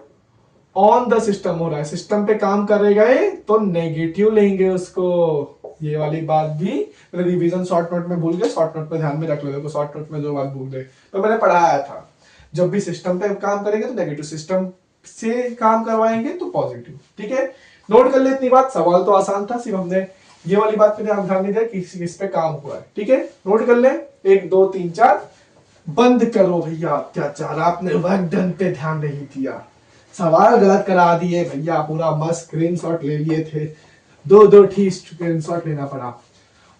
ऑन द सिस्टम हो रहा है, सिस्टम पे काम कर गए तो नेगेटिव लेंगे उसको। ये वाली बात भी रिवीजन शॉर्ट नोट में भूल गए, शॉर्ट नोट में ध्यान में रख लो, शॉर्ट नोट में जो बात भूल गए तो मैंने पढ़ाया था, जब भी सिस्टम पे काम करेंगे तो नेगेटिव, सिस्टम से काम करवाएंगे तो पॉजिटिव, ठीक है। नोट कर ले इतनी बात, सवाल तो आसान था, सिर्फ हमने ये वाली बात पे ध्यान नहीं दिया किस पे काम हुआ है, ठीक है। नोट कर ले, 1 2 3 4, बंद करो भैया अत्याचार, आपने वर्क डन पे ध्यान नहीं दिया, सवाल गलत करा दिए भैया, पूरा मस्त स्क्रीनशॉट ले लिए थे, दो ठीक स्क्रीनशॉट लेना पड़ा।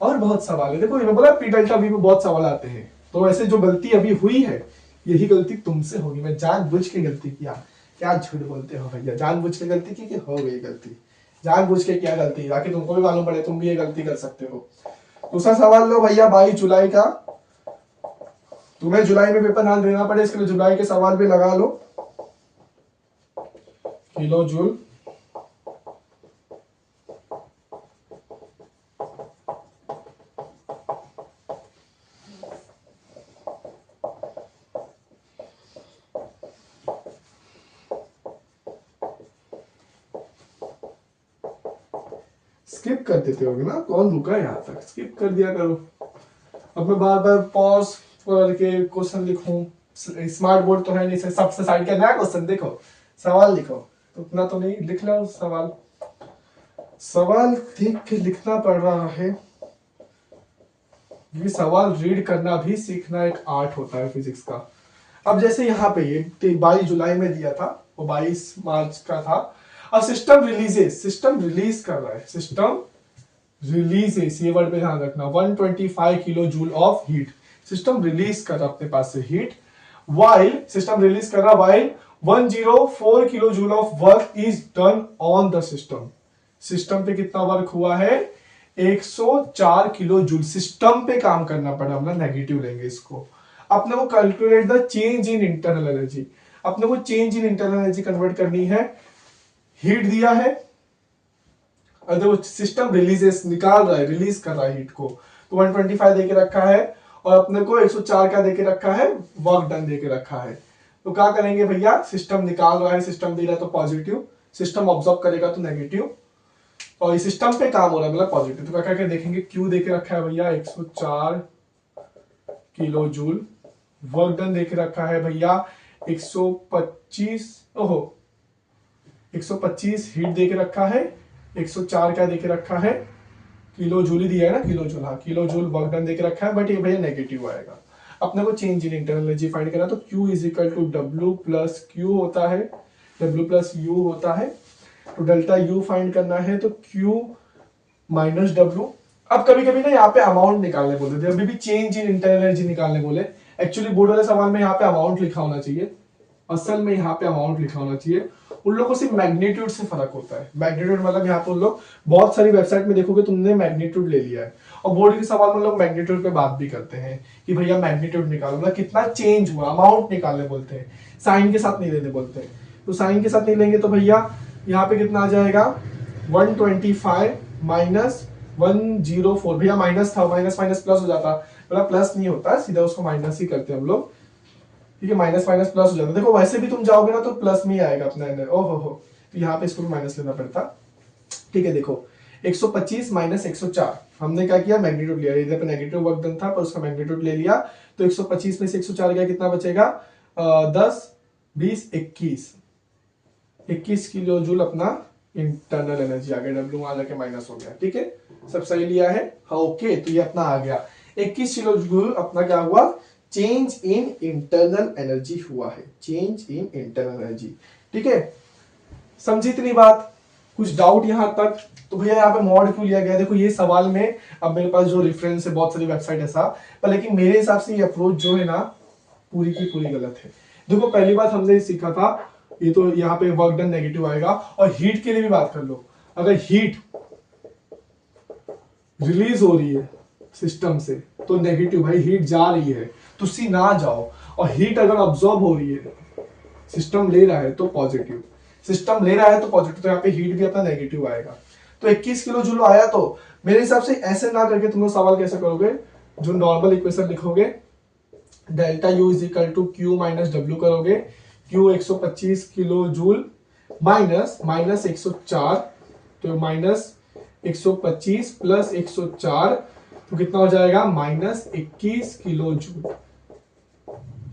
और बहुत सवाल है, देखो ये बोला पी डेल्टा वी में बहुत सवाल आते हैं, तो ऐसे जो गलती अभी हुई है, यही गलती तुमसे होगी, मैं जानबूझ के गलती किया। क्या झूठ बोलते हो भैया, जानबूझ के गलती की कि हो गई गलती, जानबूझ के क्या गलती, ताकि तुमको भी मालूम पड़े तुम भी ये गलती कर सकते हो। दूसरा सवाल लो भैया 22 जुलाई का, तुम्हें जुलाई में पेपर ना देना पड़े इसके लिए जुलाई के सवाल भी लगा लो। किलो जूल स्किप कर देते होगे ना, कौन रुका यहाँ तक, स्किप कर दिया करो। अब मैं बार बार पॉज करके क्वेश्चन लिखूं, स्मार्ट बोर्ड तो है नहीं, सबसे साइड का नया क्वेश्चन देखो, सवाल लिखो, तो उतना तो नहीं लिख लो सवाल, सवाल देख के लिखना पड़ रहा है। ये सवाल रीड करना भी सीखना एक आर्ट होता है फिजिक्स का। अब जैसे यहाँ पे ये 22 जुलाई में दिया था, वो 22 मार्च का था। अब सिस्टम रिलीजेस, सिस्टम रिलीज कर रहा है, सिस्टम रिलीजेस, ये वर्ड पे ध्यान रखना, 125 kilo joule of heat, system release कर रहा अपने पास से हीट, वाइल सिस्टम रिलीज कर रहा, while 104 kilo joule of work is done on the system, system पे कितना वर्क हुआ है, 104 किलो जूल सिस्टम पे काम करना पड़ा, हम नेगेटिव लेंगे इसको। अपने को calculate the change in internal energy, अपने को change in internal energy convert करनी है, हीट दिया है, अगर वो सिस्टम रिलीजेस निकाल रहा है, रिलीज कर रहा है हीट को, तो 125 देके रखा है, और अपने को 104 का देके रखा है, वर्क डन देके रखा है। तो क्या करेंगे भैया, सिस्टम निकाल रहा है, सिस्टम दे रहा है तो पॉजिटिव, सिस्टम ऑब्जॉर्व करेगा तो नेगेटिव, और इस सिस्टम पे काम हो रहा है मतलब पॉजिटिव। तो क्या क्या देखेंगे, क्यू देके रखा है भैया 104 किलो जूल, वर्क डन देके रखा है भैया 125, ओहो 125 हीट देके रखा है, 104 का देके रखा है, किलो जूल ही दिया है ना, किलो जूल, हाँ किलो जूल वर्क डन देके रखा है, बट ये भैया नेगेटिव आएगा। अपने को change in internal energy find करना, तो Q is equal to W plus Q होता है, W प्लस U होता है, तो डेल्टा U फाइंड करना है, तो Q माइनस W। अब कभी कभी ना यहाँ पे अमाउंट निकालने बोलते थे, अभी भी चेंज इन इंटरनल एनर्जी निकालने बोले, एक्चुअली बोर्ड वाले सवाल में यहाँ पे अमाउंट लिखा होना चाहिए, असल में यहाँ पे अमाउंट लिखा होना चाहिए। उन लोगों को सिर्फ मैग्नीट्यूड से फर्क होता है, मैग्नीट्यूड मतलब यहाँ पे उन लोग बहुत सारी वेबसाइट में देखोगे तुमने मैग्नीट्यूड ले लिया है, और बोर्ड के सवाल में लोग मैग्नीट्यूड पे बात भी करते हैं कि भैया मैग्नीट्यूड निकालो, मतलब कितना चेंज हुआ, अमाउंट निकालने बोलते हैं, साइन के साथ नहीं लेने बोलते हैं। तो साइन के साथ नहीं लेंगे तो भैया यहाँ पे कितना आ जाएगा, 125 माइनस 104, भैया माइनस था, माइनस माइनस प्लस हो जाता, मतलब प्लस नहीं होता, सीधा उसको माइनस ही करते हैं हम लोग, ठीक है, माइनस माइनस प्लस हो जाता है। देखो वैसे भी तुम जाओगे ना तो प्लस में ही आएगा अपना एनर्जी, ओहो हो, तो यहाँ पे इसको माइनस लेना पड़ता, ठीक है। देखो 125 माइनस 104, हमने क्या किया, मैग्नीट्यूड लिया, इधर पे नेगेटिव वर्क डन था पर उसका मैग्नीट्यूड ले लिया, तो 125 में से 104 गया, कितना बचेगा, 10 20 21 किलो जूल अपना इंटरनल एनर्जी आ गया, डब्ल्यू आ जाके माइनस हो गया, ठीक है, सब सही लिया है, हाँ ओके, तो ये अपना आ गया 21 किलो जूल, अपना क्या हुआ, चेंज इन इंटरनल एनर्जी हुआ है, चेंज इन इंटरनल एनर्जी, ठीक है। समझी इतनी बात, कुछ डाउट यहां तक? तो भैया यहाँ पे मॉड क्यों लिया गया, देखो ये सवाल में, अब मेरे पास जो रेफरेंस है बहुत सारी वेबसाइट ऐसा, पर लेकिन मेरे हिसाब से ये अप्रोच जो है ना पूरी की पूरी गलत है। देखो पहली बात हमने सीखा था, ये तो यहाँ पे वर्क डन नेगेटिव आएगा, और हीट के लिए भी बात कर लो, अगर हीट रिलीज हो रही है सिस्टम से तो नेगेटिव, भाई हीट जा रही है तो सी ना जाओ, और हीट अगर ऑब्जॉर्ब हो रही है, सिस्टम ले रहा है तो पॉजिटिव, सिस्टम ले रहा है तो पॉजिटिव, तो यहाँ पे हीट भी अपना नेगेटिव आएगा। तो 21 किलो जूल आया, तो मेरे हिसाब से ऐसे ना करके तुम लोग सवाल कैसे करोगे, जो नॉर्मल इक्वेशन लिखोगे, delta U is equal to Q minus W करोगे, Q 125 kilo joule minus minus 104, तो माइनस 125 प्लस 104, तो कितना हो जाएगा, माइनस 21 किलो जूल।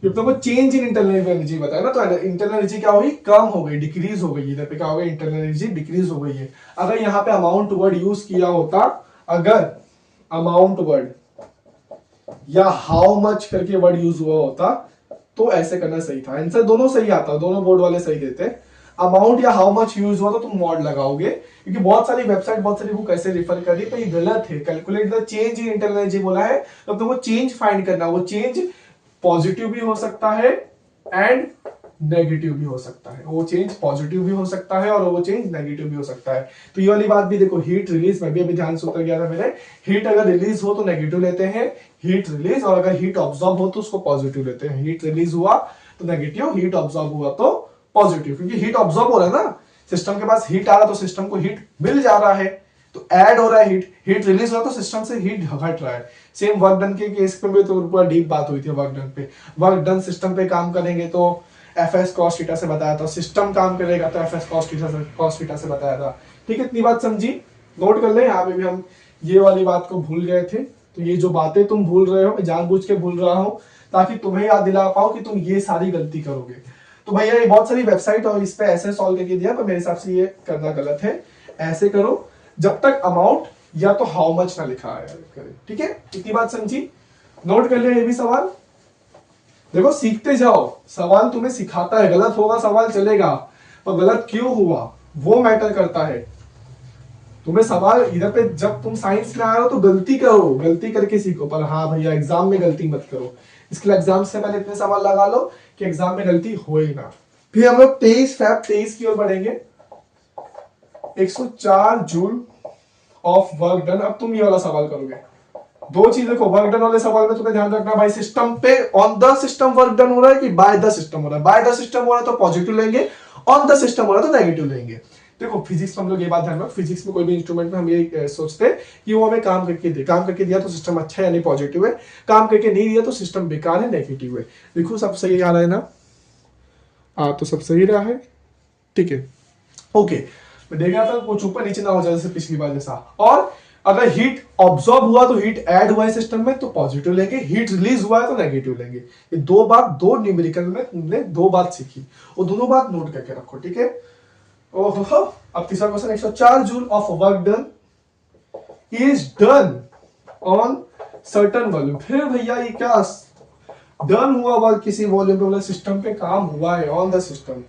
तो चेंज इन इंटरनल एनर्जी बताया ना, तो इंटरनल एनर्जी क्या होगी, कम हो गई, डिक्रीज हो गई, इधर पे क्या हो गया, इंटरनल एनर्जी डिक्रीज हो गई है। अगर यहाँ पे अमाउंट वर्ड यूज किया होता, अगर अमाउंट वर्ड या हाउ मच करके वर्ड यूज हुआ होता तो ऐसे करना सही था, आंसर दोनों सही आता, दोनों बोर्ड वाले सही देते। अमाउंट या हाउ मच यूज हुआ तो तुम मॉड लगाओगे, क्योंकि बहुत सारी वेबसाइट बहुत सारी बुक ऐसे रिफर कर रही है, तो ये गलत है। Calculate the change in internal energy बोला है, तो तुमको चेंज फाइंड करना, वो चेंज पॉजिटिव भी हो सकता है एंड नेगेटिव भी हो सकता है, वो चेंज पॉजिटिव भी हो सकता है और वो चेंज नेगेटिव भी हो सकता है। तो ये वाली बात भी देखो, हीट रिलीज में भी अभी ध्यान से उतर गया था मेरे, हीट अगर रिलीज हो तो नेगेटिव लेते हैं, हीट रिलीज, और अगर हीट ऑब्जॉर्ब हो तो उसको पॉजिटिव लेते हैं। हीट रिलीज हुआ तो नेगेटिव, हीट ऑब्जॉर्ब हुआ तो पॉजिटिव, क्योंकि हीट ऑब्जॉर्ब हो रहा है ना, सिस्टम के पास हीट आ रहा तो सिस्टम को हीट मिल जा रहा है, तो ऐड हो रहा है हीट, हीट रिलीज हो रहा तो सिस्टम से हीट घट रहा है। सेम वर्क डन के केस पे भी तो पूरा डीप बात हुई थी वर्क डन पे, वर्क डन सिस्टम पे काम करेंगे तो एफएस कॉस थीटा से बताया था, सिस्टम काम करेगा तो एफएस कॉस थीटा से बताया था, ठीक है, इतनी बात समझी। नोट कर ले, यहाँ पे भी हम ये वाली बात को भूल गए थे, तो ये जो बातें तुम भूल रहे हो मैं जानबूझ के भूल रहा हूँ ताकि तुम्हें याद दिला पाओ कि तुम ये सारी गलती करोगे। तो भैया ये बहुत सारी वेबसाइट और इस पे ऐसे सॉल्व करके दिया, पर मेरे हिसाब से ये करना गलत है। ऐसे करो जब तक अमाउंट या तो हाउ मच ना लिखा आया करे, ठीक है, इतनी बात समझी। नोट कर लिया ये भी सवाल। देखो सीखते जाओ, सवाल तुम्हें सिखाता है, गलत होगा सवाल चलेगा, पर गलत क्यों हुआ वो मैटर करता है। तुम्हें सवाल इधर पे, जब तुम साइंस में आ रहे हो तो गलती करो, गलती करके सीखो, पर हाँ भैया एग्जाम में गलती मत करो। इसके लिए एग्जाम से पहले इतने सवाल लगा लो कि एग्जाम में गलती हो ही ना। फिर हम लोग 23 फैब 23 की ओर बढ़ेंगे। 104 जूल ऑफ वर्क डन। अब तुम ये वाला सवाल करोगे। दो चीजें को वर्क डन वाले सवाल में तुम्हें ध्यान रखना भाई, सिस्टम पे on the system work done हो रहा है कि बाय द सिस्टम हो रहा है। बाय द सिस्टम हो रहा है तो पॉजिटिव लेंगे, ऑन द सिस्टम हो रहा है तो नेगेटिव लेंगे। देखो फिजिक्स में हम लोग ये बात ध्यान रखो, फिजिक्स में कोई भी इंस्ट्रूमेंट में हम ये सोचते हैं कि वो हमें काम करके दे, काम करके दिया तो सिस्टम अच्छा है यानी पॉजिटिव है, काम करके नहीं दिया तो सिस्टम बेकार है नेगेटिव है। देखो सब सही आ रहा है ना, तो सब सही रहा है, ठीक है, ओके। मैं देख रहा था कुछ ऊपर नीचे ना हो जाए जैसे पिछली बार जैसा। और अगर हीट ऑब्जॉर्ब हुआ तो हीट ऐड हुआ है सिस्टम में तो पॉजिटिव लेंगे, हीट रिलीज हुआ है तो नेगेटिव लेंगे। ये दो बात, दो न्यूमेरिकल में तुमने दो बात सीखी, वो दोनों बात नोट करके रखो, ठीक है। ओहो, अब तीसरा question, 104 joule of work done is done on certain volume. फिर भैया ये क्या डन हुआ वर्क किसी वॉल्यूम पे, मतलब सिस्टम पे काम हुआ है, on the system.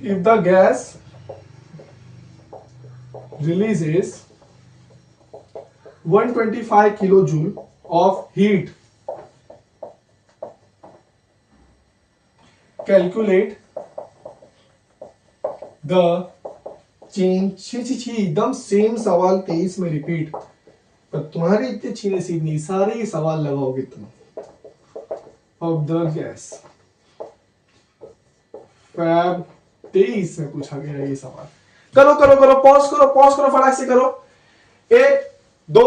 If the gas releases 125 kilojoule of heat, calculate the change। एकदम सेम सवाल 23 में रिपीट, पर तुम्हारी इतनी अच्छी नसीब नहीं, सारे ही सवाल लगाओगे तुम। ऑफ द गैस फैब 23 में पूछा गया ये सवाल। करो करो करो, पॉज करो, पॉज करो, फटाक से करो। 1 2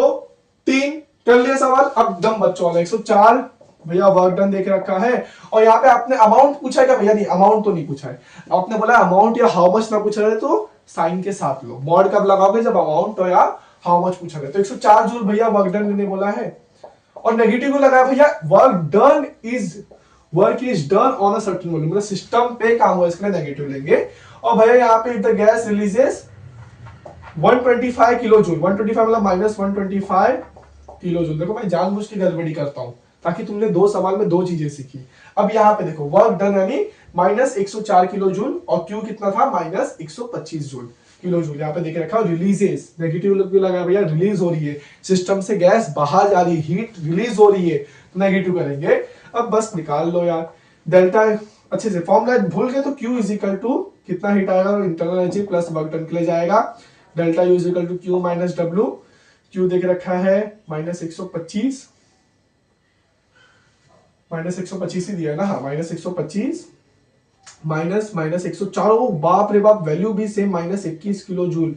3 कर लिया सवाल। अब दम बच्चों वाला 104 भैया वर्क डन देख रखा है, और यहाँ पे आपने अमाउंट पूछा है क्या भैया? नहीं, अमाउंट तो नहीं पूछा है। आपने बोला अमाउंट या हाउ मच ना पूछा है तो साइन के साथ लो। मॉड कब लगाओगे? जब अमाउंट या हाउ मच पूछा है। तो 104 जूल भैया वर्क डन ने बोला है, और नेगेटिव को लगाया भैया work is done on a certain volume, मतलब सिस्टम पे काम हुआ, इसके लिए नेगेटिव लेंगे। और भैया यहाँ पे if the gas releases 125 kilo joule, 125 मतलब माइनस 125 किलो जूल। देखो मैं जानबूझ के गड़बड़ी करता हूं ताकि तुमने दो सवाल में दो चीजें सीखी। अब यहाँ पे देखो वर्क डन यानी माइनस 104 किलो जूल, और क्यू कितना था? Minus 125 joule kilo joule. यहाँ पे देख रखा रिलीजेस, नेगेटिव लगा भैया, रिलीज हो रही है सिस्टम से गैस बाहर जा रही है, हीट रिलीज हो रही है, तो नेगेटिव करेंगे। अब बस निकाल लो यार डेल्टा, अच्छे से फॉर्मूला भूल गए तो Q इज इक्वल टू कितना हीट आएगा internal energy plus work done के लिए जाएगा, delta U is equal to Q minus W। Q देख रखा है माइनस 125, माइनस 125 ही दिया है ना, हाँ माइनस 125 माइनस माइनस 104, ओ बाप रे बाप, वैल्यू भी same minus 21 kilo joule.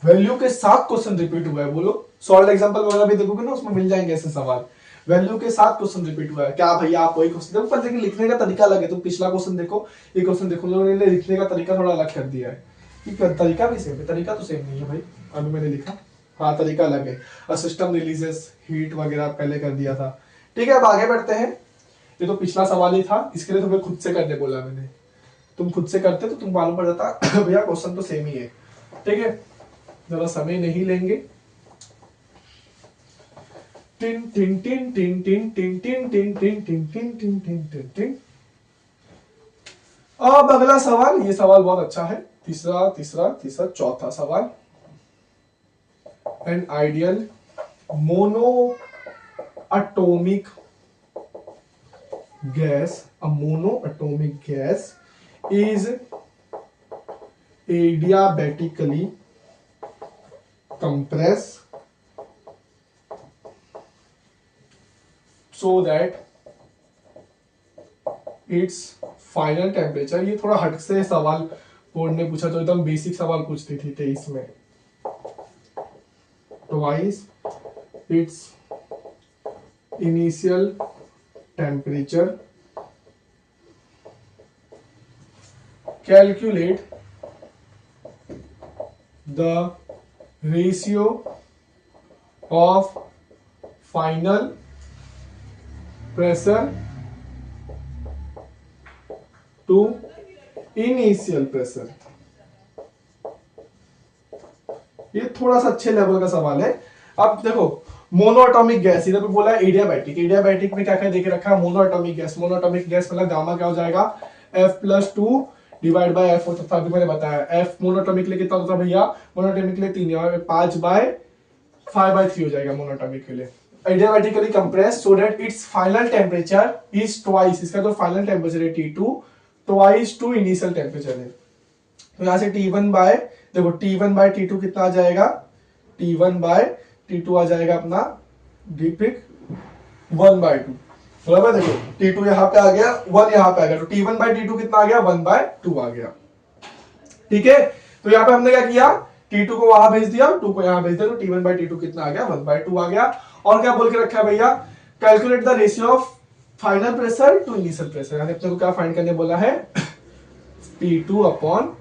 Value के साथ क्वेश्चन रिपीट हुआ है, बोलो सॉल्व एग्जांपल वगैरह भी देखोगे ना उसमें मिल जाएंगे ऐसे सवाल। वैल्यू के साथ क्वेश्चन रिपीट हुआ है क्या भैया? आप वही क्वेश्चन देखो, पर लेकिन लिखने का तरीका अलग है। तो पिछला क्वेश्चन देखो, ये क्वेश्चन देखो, उन्होंने लिखने का तरीका थोड़ा अलग कर दिया है। तरीका भी सेम है, तरीका तो सेम नहीं है भाई, अभी मैंने लिखा, हाँ तरीका अलग है। और सिस्टम रिलीजेस हीट वगैरह पहले कर दिया था। ठीक है, अब आगे बढ़ते हैं। ये तो पिछला सवाल ही था, इसके लिए तुम्हें खुद से करने बोला मैंने। तुम खुद से करते तो तुम मालूम पड़ जाता भैया क्वेश्चन तो सेम ही है। ठीक है, जरा समय नहीं लेंगे। Tin tin tin tin tin tin tin tin tin tin tin tin tin tin tin. अब अगला सवाल, ये सवाल बहुत अच्छा है, तीसरा तीसरा तीसरा चौथा सवाल। An ideal mono atomic gas, a monoatomic gas is adiabatically compressed so that its final temperature, ये थोड़ा हट से सवाल बोर्ड ने पूछा, तो एकदम बेसिक सवाल पूछती थी 23 में। Twice its initial temperature, calculate the ratio of final pressure to initial pressure. ये थोड़ा सा अच्छे लेवल का सवाल है। अब देखो मोनोएटॉमिक गैस, इधर पे बोला है एडियाबैटिक, एडियाबैटिक में क्या क्या देके रखा है, मोनोएटॉमिक गैस, मोनोएटॉमिक गैस मतलब गामा क्या हो जाएगा, F+2 डिवाइड बाय F होता था, अभी मैंने बताया। F मोनोएटॉमिक के लिए कितना होता था भैया, मोनोएटॉमिक के लिए 3, यहाँ पे 5/5/3 हो जाएगा मोनोएटॉमिक के लिए। Adiabatically compress so that it's final temperature is twice, इसका जो फाइनल टेम्परेचर है T2 twice to initial temperature है। तो यहाँ से T1 बाय, देखो T1 बाय T2 कितना आ जाएगा, T1 बाय T2 आ जाएगा अपना डिपिक 1/2, बराबर। देखो T2 यहाँ पे आ गया, 1 यहाँ पे आ गया, तो T1 बाय T2 कितना आ गया, 1/2 आ गया। ठीक है, तो यहाँ पे हमने क्या किया, T2 को वहां भेज दिया, 2 को यहाँ भेज दिया, तो T1 बाय T2 कितना आ गया, 1/2 आ गया। और क्या बोल के रखा है भैया, calculate the ratio of final pressure to initial pressure, यानी अपने को क्या फाइंड करने बोला है, P2 अपॉन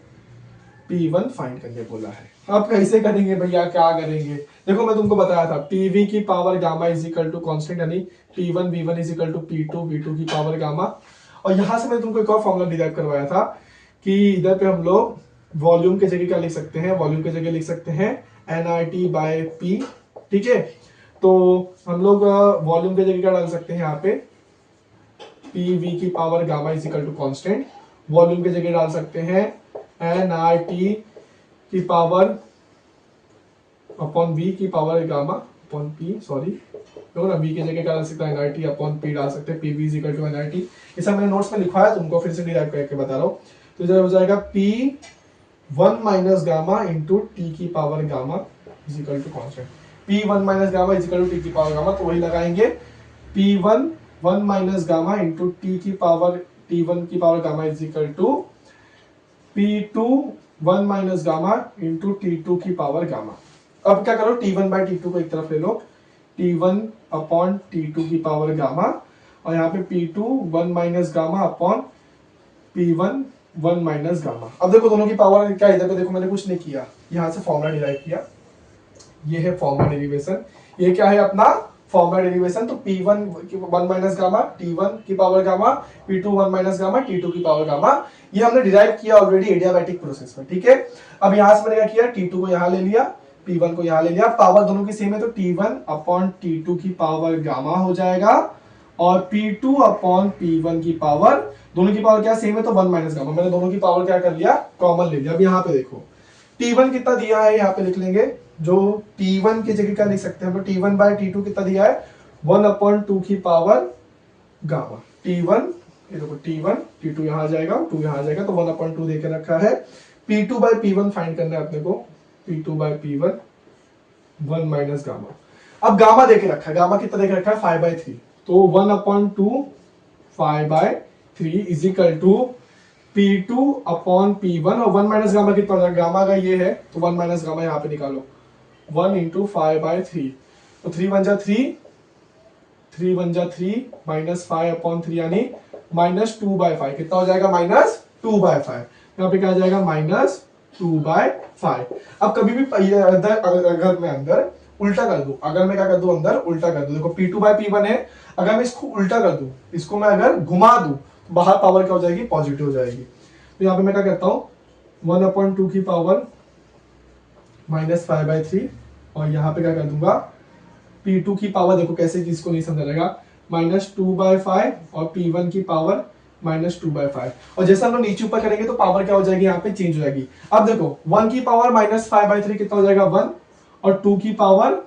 P1 फाइंड करने बोला है। अब कैसे करेंगे भैया, क्या करेंगे, देखो मैं तुमको बताया था PV की power gamma is equal to constant, यानी P1 V1 is equal to P2 V2 की पावर गामा। और यहां से मैं तुमको एक और फॉर्मूला डिराइव करवाया था कि इधर पे हम लोग वॉल्यूम के जगह क्या लिख सकते हैं, वॉल्यूम के जगह लिख सकते हैं NRT बाय P। ठीक है, तो हम लोग वॉल्यूम के जगह क्या डाल सकते हैं, यहाँ पे PV की power gamma is equal to constant, volume के जगह डाल सकते हैं NRT की पावर अपॉन V की power gamma upon P, sorry देखो ना, V की जगह क्या डाल सकते हैं, NRT अपॉन P डाल सकते हैं, PV is equal to NRT। ये सब मैंने नोट्स में लिखा है, तुमको फिर से डिराइव करके बता रहा हूँ। तो इधर हो जाएगा P1 minus gamma into T की power gamma is equal to constant, P1 minus gamma is equal to T की पावर गामा, तो वही लगाएंगे P1 1 minus gamma into T1 की power gamma is equal to P2 1 minus gamma into T2 की power gamma. अब क्या करो, T1 bye T2 को एक तरफ ले लो, T1 अपॉन T2 की पावर गामा, और यहाँ पे P2 1 minus gamma upon P1 1 minus gamma. अब देखो दोनों की पावर क्या, इधर पे देखो मैंने कुछ नहीं किया, यहाँ से फॉर्मूला डिराइव किया, ये है फॉर्मूला डेरिवेशन, ये क्या है अपना फॉर्मूला डेरिवेशन। तो P1 1 माइनस गामा, T1 की power gamma, P2 1 minus gamma, T2 की पावर गामा, ये हमने डिराइव किया ऑलरेडी एडियाबैटिक प्रोसेस में। ठीक है, अब यहां से मैंने क्या किया, T2 को यहां ले लिया, P1 को यहां ले लिया, पावर दोनों की सेम है, तो T1 अपॉन T2 की पावर गामा हो जाएगा, और P2 अपॉन P1 की पावर, दोनों की पावर क्या सेम है, तो 1 माइनस गामा, मैंने दोनों की पावर क्या कर लिया, कॉमन ले लिया। अब यहाँ पे देखो T1 कितना दिया है, यहाँ पे लिख लेंगे, जो T1 की जगह क्या लिख सकते हैं, तो T1 बाय T2 कितना दिया है, 1/2 की पावर गामा। T1 ये देखो T1 T2 यहां आ जाएगा, 2 यहां आ जाएगा, तो 1/2 देके रखा है। P2 बाय P1 फाइंड करना है अपने को, P2 by P1 1 minus gamma. अब गामा देके रखा है, गामा कितना देके रखा है, 5/3, तो 1/2 5/3 is equal to P2 upon P1, और 1 माइनस गामा कितना हो जाएगा, गामा का ये है, तो 1 माइनस गामा यहाँ पे निकालो, 1 इंटू 5/3, तो 3 1 जा 3, 3 1 जा 3, माइनस 5/3 यानी -2/5, कितना हो जाएगा, -2/5। यहाँ पे क्या आ जाएगा, -2/5। अब कभी भी अगर मैं अंदर उल्टा कर दूं, अगर मैं क्या कर दूं, अंदर उल्टा कर दूं, देखो P2 बाय P1 है, अगर मैं इसको उल्टा कर दूं, इसको मैं अगर घुमा दूं, तो बाहर पावर क्या हो जाएगी, पॉजिटिव हो जाएगी। तो यहाँ पे मैं क्या करता हूँ, 1/2 की पावर -5/3, और यहाँ पे क्या कर दूंगा, P2 की पावर, देखो कैसे किसको नहीं समझा रहेगा, -2/5, और P1 की पावर -2/5, और जैसा हम लोग नीचे ऊपर करेंगे तो पावर क्या हो जाएगी, यहाँ पे चेंज हो जाएगी। अब देखो 1 की पावर -5/3 कितना हो जाएगा, 1, और 2 की पावर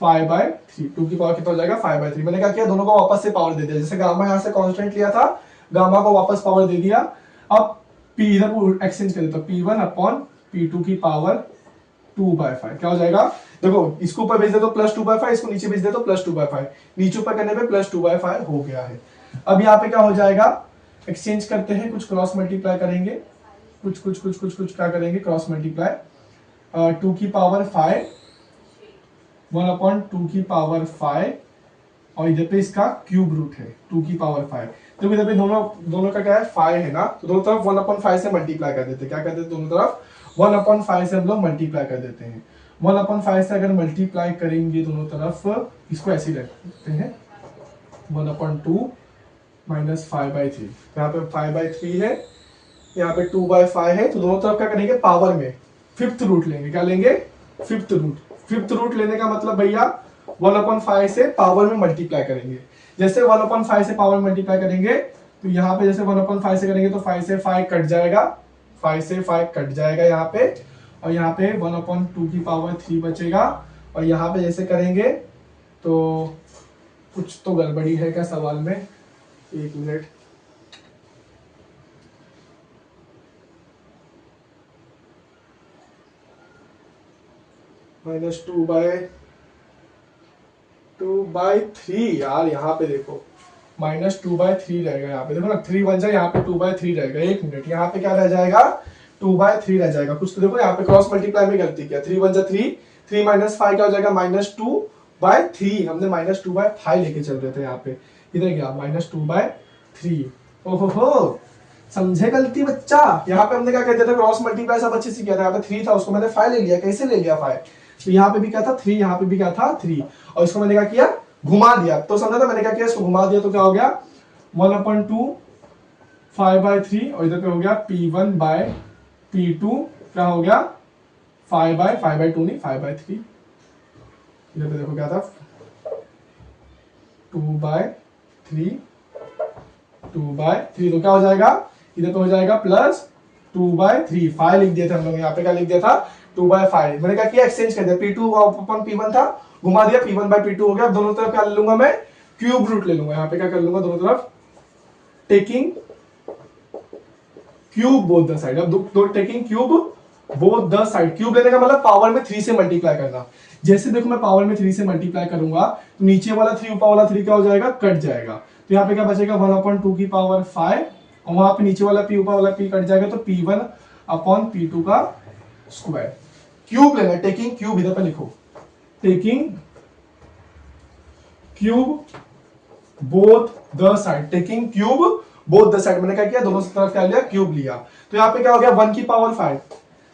5/3, 2 की पावर कितना हो जाएगा, 5/3। मैंने क्या किया, दोनों को वापस से पावर दे दिया, जैसे गामा यहाँ से कांस्टेंट लिया था, गामा को वापस पावर दे दिया। अब P इधर एक्सचेंज कर देता, P1 अपॉन P2 की पावर 2/5 क्या हो जाएगा, देखो इसको ऊपर भेज दे तो +2/5, इसको नीचे भेज दे तो +2/5, नीचे ऊपर करने पे +2/5 हो गया है। अब यहाँ पे क्या हो जाएगा, एक्सचेंज करते हैं, कुछ क्रॉस मल्टीप्लाई करेंगे, कुछ क्या करेंगे, क्रॉस मल्टीप्लाई, 2 की पावर 5, 1/2 की पावर 5, और इधर पे इसका क्यूब रूट है 2 की पावर 5। तो इधर पे दोनों का क्या है, 5 है ना, तो दोनों तरफ 1/5 से मल्टीप्लाई कर देते, क्या कर देते दोनों तरफ 1/5 से हम लोग मल्टीप्लाई कर देते हैं। 1/5 से अगर मल्टीप्लाई करेंगे दोनों तरफ, इसको ऐसे ही रखते हैं 1/2 माइनस 5/3। यहाँ पे 5/3 है, यहाँ पे 2/5 है, तो दोनों तरफ क्या करेंगे पावर में फिफ्थ रूट लेंगे। क्या लेंगे? Fifth root. फिफ्थ रूट लेने का मतलब भैया 1/5 से पावर में मल्टीप्लाई करेंगे। जैसे 1/5 से पावर में मल्टीप्लाई करेंगे तो यहाँ पे जैसे 1/5 से करेंगे तो 5 से 5 कट जाएगा, 5 से 5 कट जाएगा यहाँ पे, और यहाँ पे 1/2 की पावर 3 बचेगा। और यहाँ पे जैसे करेंगे तो कुछ तो गड़बड़ी है क्या सवाल में, एक मिनट। -2/3 यार, यहाँ पे देखो -2/3 रहेगा। यहाँ पे देखो ना 3 बन जाए, यहाँ पे 2/3 रहेगा। एक मिनट, यहाँ पे क्या रह जाएगा? 2/3 रह जाएगा। कुछ तो देखो यहाँ पे क्रॉस मल्टीप्लाई में गलती किया। 3 बन जा 3, 3 माइनस 5 क्या हो जाएगा? -2/3। हमने -2/5 लेके चल रहे थे यहाँ पे, इधर गया -2/3। ओहो, समझे गलती बच्चा। यहाँ पे हमने क्या कहते थे? क्रॉस मल्टीप्लाई सब अच्छे से किया था। यहाँ पे 3 था, उसको मैंने 5 ले लिया। कैसे ले लिया 5? तो यहाँ पे भी क्या था? 3, यहाँ पे भी क्या था? 3, और इसको मैंने क्या किया? घुमा दिया। तो समझा था मैंने क्या किया? इसको घुमा दिया तो क्या हो गया? 1/2 5/3, और इधर पे हो गया P1/P2, क्या हो गया? 5/2 नहीं 5/3। इधर पे देखो क्या था? 2/3, 2/3, तो क्या हो जाएगा? इधर पे हो जाएगा +2/3। 5 लिख दिया था हम लोग, यहाँ पे क्या लिख दिया था? 2/5। मैंने क्या किया? एक्सचेंज कर दिया। P2/P1 था, घुमा दिया, P1/P2 हो गया। अब दोनों तरफ क्या ले लूंगा मैं? क्यूब रूट ले लूंगा। यहाँ पे क्या कर लूंगा? दोनों तरफ taking cube both the side. अब taking cube both the side. Cube लेने का मतलब पावर में 3 से मल्टीप्लाई करना। जैसे देखो मैं पावर में 3 से मल्टीप्लाई करूंगा तो नीचे वाला 3 ऊपर वाला 3 क्या हो जाएगा? कट जाएगा। तो यहाँ पे क्या बचेगा? 1/2 की पावर 5, और वहां पे नीचे वाला p ऊपर वाला p कट जाएगा, तो P1/P2 का स्क्वायर। क्यूब लेना, टेकिंग क्यूब, इधर पे लिखो taking cube both the side. Taking cube both the side, मैंने क्या किया? दोनों तरफ क्या लिया? क्यूब लिया। तो यहाँ पे क्या हो गया? 1 की पावर 5।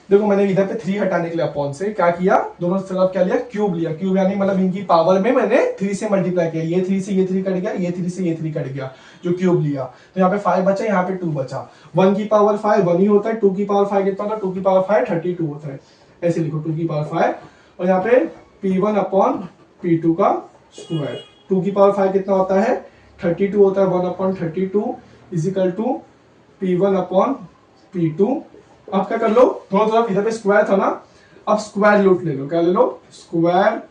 देखो मैंने इधर पे 3 हटाने के लिए अपॉन से क्या किया? दोनों तरफ क्या लिया? क्यूब लिया। क्यूब यानी मतलब इनकी पावर में मैंने 3 से मल्टीप्लाई किया। ये 3 से ये 3 कट गया, ये 3 से ये 3 कट गया, जो क्यूब लिया। तो यहाँ पे 5 बचा, यहाँ पे 2 बचा। 1 की पावर 5 1 ही होता है। 2 की पावर 5 कितना होता है? 2 की पावर 5 32 होता है। ऐसे लिखो 2 की पावर 5, और यहाँ पे P1/P2 का स्क्वायर। 2 की पावर 5 कितना होता है? 32 होता है। 1/32 इजिकल टू P1/P2। अब क्या कर लो? दोनों तरफ इधर पे स्क्वायर था ना, अब स्क्वायर रूट ले लो। क्या ले लो? Square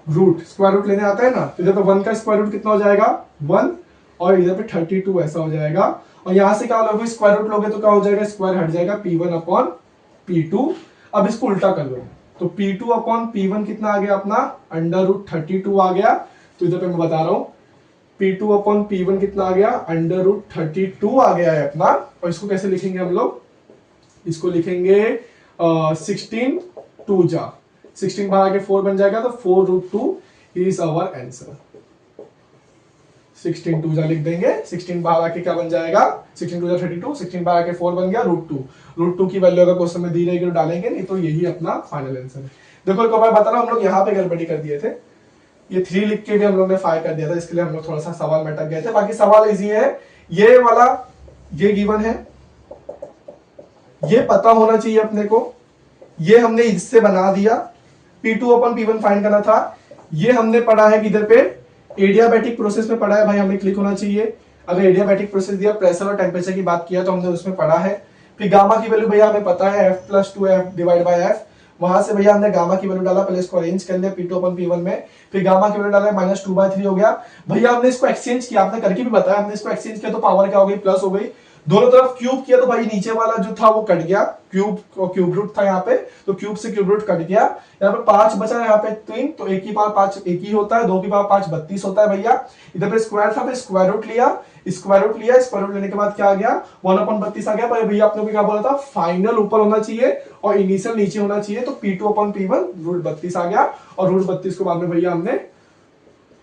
root. स्क्वायर रूट लेने आता है ना, तो इधर पे 1 का स्क्वायर रूट कितना हो जाएगा? 1, और इधर पे 32 ऐसा हो जाएगा। और यहां से क्या लोगे? स्क्वायर रूट लोगे तो क्या हो जाएगा? स्क्वायर हट जाएगा, P1/P2। अब इसको उल्टा कर लो, तो P2/P1 कितना आ गया अपना? √32 आ गया। तो इधर पे मैं बता रहा हूं P2/P1 कितना आ गया? √32 आ गया है अपना। और इसको कैसे लिखेंगे हम लोग? इसको लिखेंगे 16 2 जा, 16 बाहर आके 4 बन जाएगा, तो 4√2 इज आवर आंसर। 16 2 जा लिख देंगे, 16 बाहर आके क्या बन जाएगा? 16 2 जा 32, 16 बाहर आके 4 बन गया √2। √2 की वैल्यू अगर क्वेश्चन में दी रहेगी तो डालेंगे, नहीं तो यही अपना फाइनल आंसर है। देखो एक बार बता रहा हूं, हम लोग यहाँ पे गड़बड़ी कर दिए थे। ये 3 लिख के भी हम लोग ने 5 कर दिया था, इसके लिए हम लोग थोड़ा सा सवाल में अटक गए थे। बाकी सवाल इजी है। ये वाला ये गिवन है, ये पता होना चाहिए अपने को। ये हमने इससे बना दिया। P2/P1 फाइंड करना था। ये हमने पढ़ा है कि इधर पे एडियाबैटिक प्रोसेस में पढ़ा है भाई, हमें क्लिक होना चाहिए। अगर एडियाबैटिक प्रोसेस दिया, प्रेशर और टेम्परेचर की बात किया तो हमने उसमें पढ़ा है। फिर गामा की वैल्यू भैया हमें पता है F+2F डिवाइड बाय F। वहां से भैया हमने गामा की वैल्यू डाला, पहले इसको अरेंज कर लिया P2/P1 में। फिर गामा की वैल्यू डाला -2/3 हो गया। भैया हमने इसको एक्सचेंज किया, आपने करके भी बताया, हमने इसको एक्सचेंज किया तो पावर क्या हो गई? प्लस हो गई। दोनों तरफ क्यूब किया तो भाई नीचे वाला जो था वो कट गया, क्यूब रूट था यहाँ पे, तो क्यूब से क्यूब रूट कट गया। यहाँ पे 5 बचा, यहाँ पे 3, तो 1 की पावर 5 1 ही होता है, 2 की पावर 5 32 होता है भैया। इधर पे स्क्वायर था, स्क्वायर रूट लिया, स्क्वायर रूट लेने के बाद क्या आ गया? 1/32 आ गया। पर भैया आपने भी क्या बोला था? फाइनल ऊपर होना चाहिए और इनिशियल नीचे होना चाहिए, तो P2/P1 √32 आ गया। और √32 के बाद में भैया हमने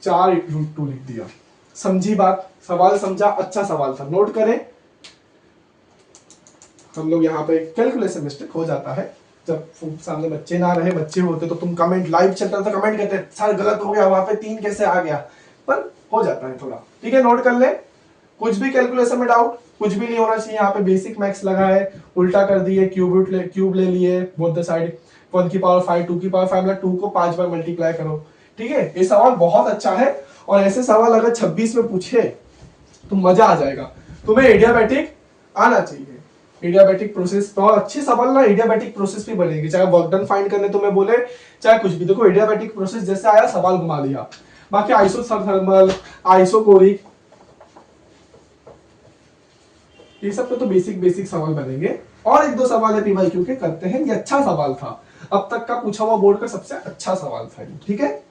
4√2 लिख दिया। समझी बात? सवाल समझा? अच्छा सवाल था, नोट करें। हम लोग यहाँ पे कैलकुलेशन मिस्टेक हो जाता है जब सामने बच्चे ना रहे, बच्चे होते तो तुम कमेंट लाइव चल रहा था कमेंट करते सर गलत हो गया, वहां पे 3 कैसे आ गया, पर हो जाता है थोड़ा। ठीक है, नोट कर ले, कुछ भी कैलकुलेशन में डाउट कुछ भी नहीं होना चाहिए। यहाँ पे बेसिक मैथ्स लगा है, उल्टा कर दिए, क्यूब ले लिए बोथ द साइड, 1 की पावर 5 2 की पावर 5 मतलब 2 को 5 बार मल्टीप्लाई करो। ठीक है, ये सवाल बहुत अच्छा है और ऐसे सवाल अगर 26 में पूछे तो मजा आ जाएगा। तुम्हें एडियाबैटिक आना चाहिए, एडियाबैटिक प्रोसेस, तो अच्छे सवाल ना एडियाबैटिक प्रोसेस भी बनेंगे, चाहे वर्क डन फाइंड करने तुम्हें बोले चाहे कुछ भी। देखो एडियाबैटिक प्रोसेस जैसे आया सवाल घुमा लिया, बाकी आइसोथर्मल, आइसोकोरिक, ये सब पे तो बेसिक सवाल बनेंगे। और एक दो सवाल है पीवाईक्यू के करते हैं, ये अच्छा सवाल था, अब तक का पूछा हुआ बोर्ड का सबसे अच्छा सवाल था ये। ठीक है,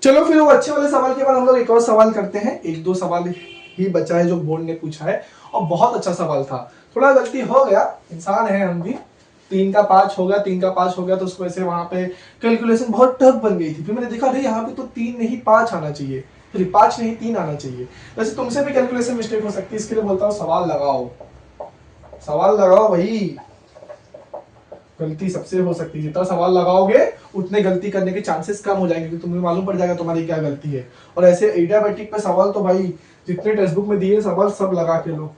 चलो फिर वो अच्छे वाले सवाल के बाद हम लोग एक और सवाल करते हैं। एक दो सवाल ही बचा है जो बोर्ड ने पूछा है और बहुत अच्छा सवाल था, थोड़ा गलती हो गया, इंसान है हम भी, 3 का 5 हो गया, 3 का 5 हो गया तो उसको ऐसे वहां पे कैलकुलेशन बहुत टफ बन गई थी। फिर मैंने देखा अरे यहाँ पे तो 3 नहीं 5 आना चाहिए, फिर 5 नहीं 3 आना चाहिए। वैसे तुमसे भी कैलकुलेशन मिस्टेक हो सकती है, इसके लिए बोलता हूँ सवाल लगाओ, सवाल लगाओ भाई, गलती सबसे हो सकती है, जितना सवाल लगाओगे उतने गलती करने के चांसेस कम हो जाएंगे क्योंकि तुम्हें मालूम पड़ जाएगा तुम्हारी क्या गलती है। और ऐसे एडियाबैटिक पे सवाल तो भाई जितने टेक्स्ट बुक में दिए सवाल सब लगा के लो।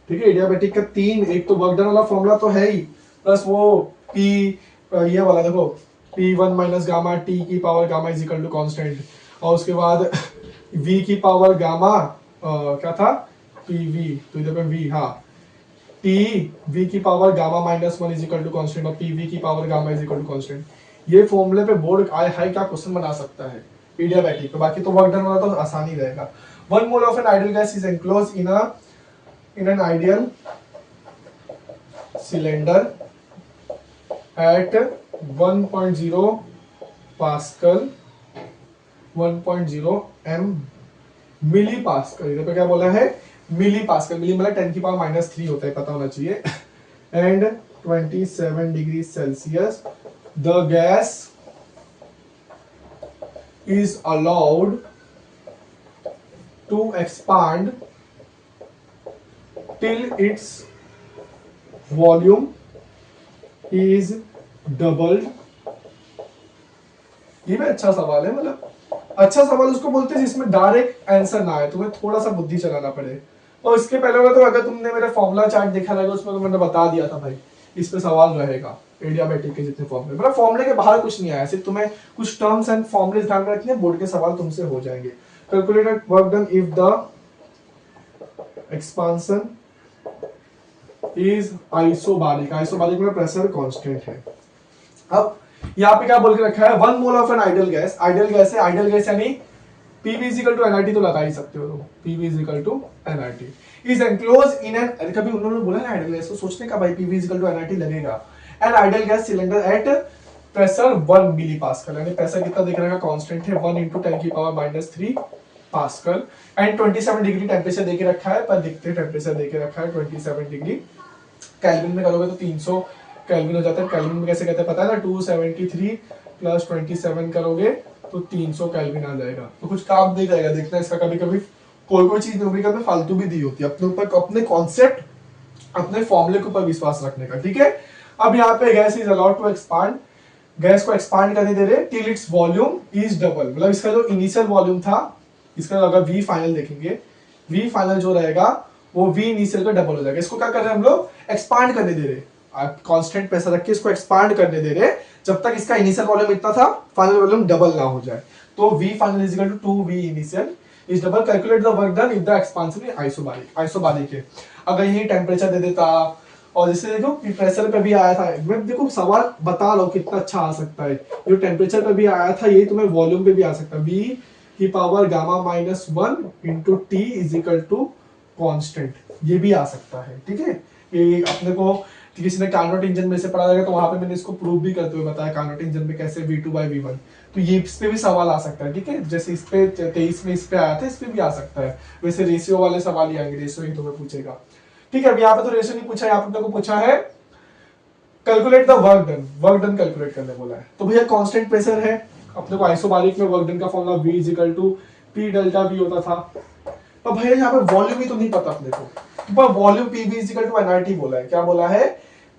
ठीक है, एडियाबैटिक का 3, एक तो वर्क डन वाला फॉर्मूला तो है ही, प्लस वो पी ये वाला देखो P1 माइनस गामा टी की power gamma is equal to constant, और उसके बाद V की पावर गामा क्या था PV, तो इधर पे V, हाँ टी वी की power gamma minus 1 is equal to constant और पी वी की power gamma is equal to constant. ये फॉर्मूले पे बोर्ड आए हाई क्या क्वेश्चन बना सकता है एडियाबैटिक पे, बाकी तो वर्क डन वाला तो आसानी रहेगा। 1 mole of an ideal gas is enclosed in an ideal cylinder at 1.0 pascal 1.0 m millipascal, इधर पे क्या बोला है मिली पास्कल, मिली मतलब 10 की पावर -3 होता है, पता होना चाहिए, and 27 degree Celsius the gas is allowed to expand till its volume is doubled। ये भी अच्छा सवाल है, मतलब अच्छा सवाल उसको बोलते हैं जिसमें डायरेक्ट आंसर ना आए, तुम्हें थोड़ा सा बुद्धि चलाना पड़े। और इसके पहले वाला तो अगर तुमने मेरा फॉर्मूला चार्ट देखा रहेगा उसमें तो मैंने बता दिया था भाई इस पे सवाल रहेगा एडियाबैटिक के जितने फॉर्मूले, मतलब फॉर्मूले के बाहर कुछ नहीं आया, सिर्फ तुम्हें कुछ टर्म्स एंड फॉर्मूले ध्यान में रखने, बोर्ड के सवाल तुमसे हो जाएंगे। Calculated work done if the expansion is isobaric, isobaric में प्रेशर कांस्टेंट है। अब यहाँ पे क्या बोल के रखा है 1 mole of an ideal gas, ideal gas है, आइडियल गैस यानी PV is equal to NRT तो लगा ही सकते हो, PV is equal to NRT is enclosed in an, कभी उन्होंने बोला ना आइडियल गैस तो सोचने का भाई PV is equal to NRT लगेगा, an ideal gas cylinder at pressure 1 millipascal, यानी प्रेशर कितना दिख रहा है कांस्टेंट है 1 into 10 की power -3 pascal and 27 degree temperature देके रखा है, पर दिखते टेम्परेचर देके रखा है 27 डिग्री, केल्विन में करोगे तो 300 केल्विन हो जाता है, केल्विन में कैसे कहते हैं पता है ना 273 प्लस 27 करोगे तो 300 केल्विन आ जाएगा, तो कुछ काम नहीं रहेगा। देखना इसका कभी कभी कोई चीज नौकरी करने फालतू भी दी होती है, अपने ऊपर अपने कॉन्सेप्ट अपने फॉर्मूले के ऊपर विश्वास रखने का। ठीक है, अब यहाँ पे gas is allowed to expand, gas को एक्सपांड करने दे रहे till its volume is double, मतलब इसका जो इनिशियल वॉल्यूम था इसका अगर वी फाइनल देखेंगे वी फाइनल जो रहेगा वो वी इनिशियल का डबल हो जाएगा। इसको क्या कर रहे हैं हम लोग एक्सपांड करने दे रहे, कांस्टेंट प्रेशर रख के इसको एक्सपांड करने दे रहे जब तक इसका इनिशियल वॉल्यूम इतना था फाइनल वॉल्यूम डबल ना हो जाए, तो V final is equal to 2V initial is double, calculate the work done if the expansion is isobaric, isobaric है। अगर यही टेम्परेचर दे देता और जैसे देखो कि प्रेशर पे भी आया था, मैं देखो सवाल बता लो कितना अच्छा आ सकता है, जो टेम्परेचर पे भी आया था यही तुम्हें वॉल्यूम पे भी आ सकता है, V की power gamma -1 into T is equal to constant, ये भी आ सकता है। ठीक है, ये अपने को किसी ने कार्नोट इंजन में से पढ़ा जाएगा तो वहां पे मैंने इसको प्रूव भी करते हुए बताया कार्नोट इंजन में कैसे V2/V1, तो ये इस पे भी सवाल आ सकता है। ठीक है, जैसे इस पे 23 में इस पे आया था इस पे भी आ सकता है, वैसे रेशियो वाले सवाल ही आएंगे, रेशियो ही तुम्हें पूछेगा। ठीक है, अब यहाँ पे तो रेशियो नहीं पूछा, यहाँ पे को पूछा है calculate the work done, work done calculate करने बोला है, तो भैया कांस्टेंट प्रेशर है, अपने को आइसोबारिक में वर्क डन का formula V is equal to P delta V होता था। अब भैया यहाँ पे वॉल्यूम ही तो नहीं पता अपने को, पर volume PV is equal to NRT बोला है। क्या बोला है?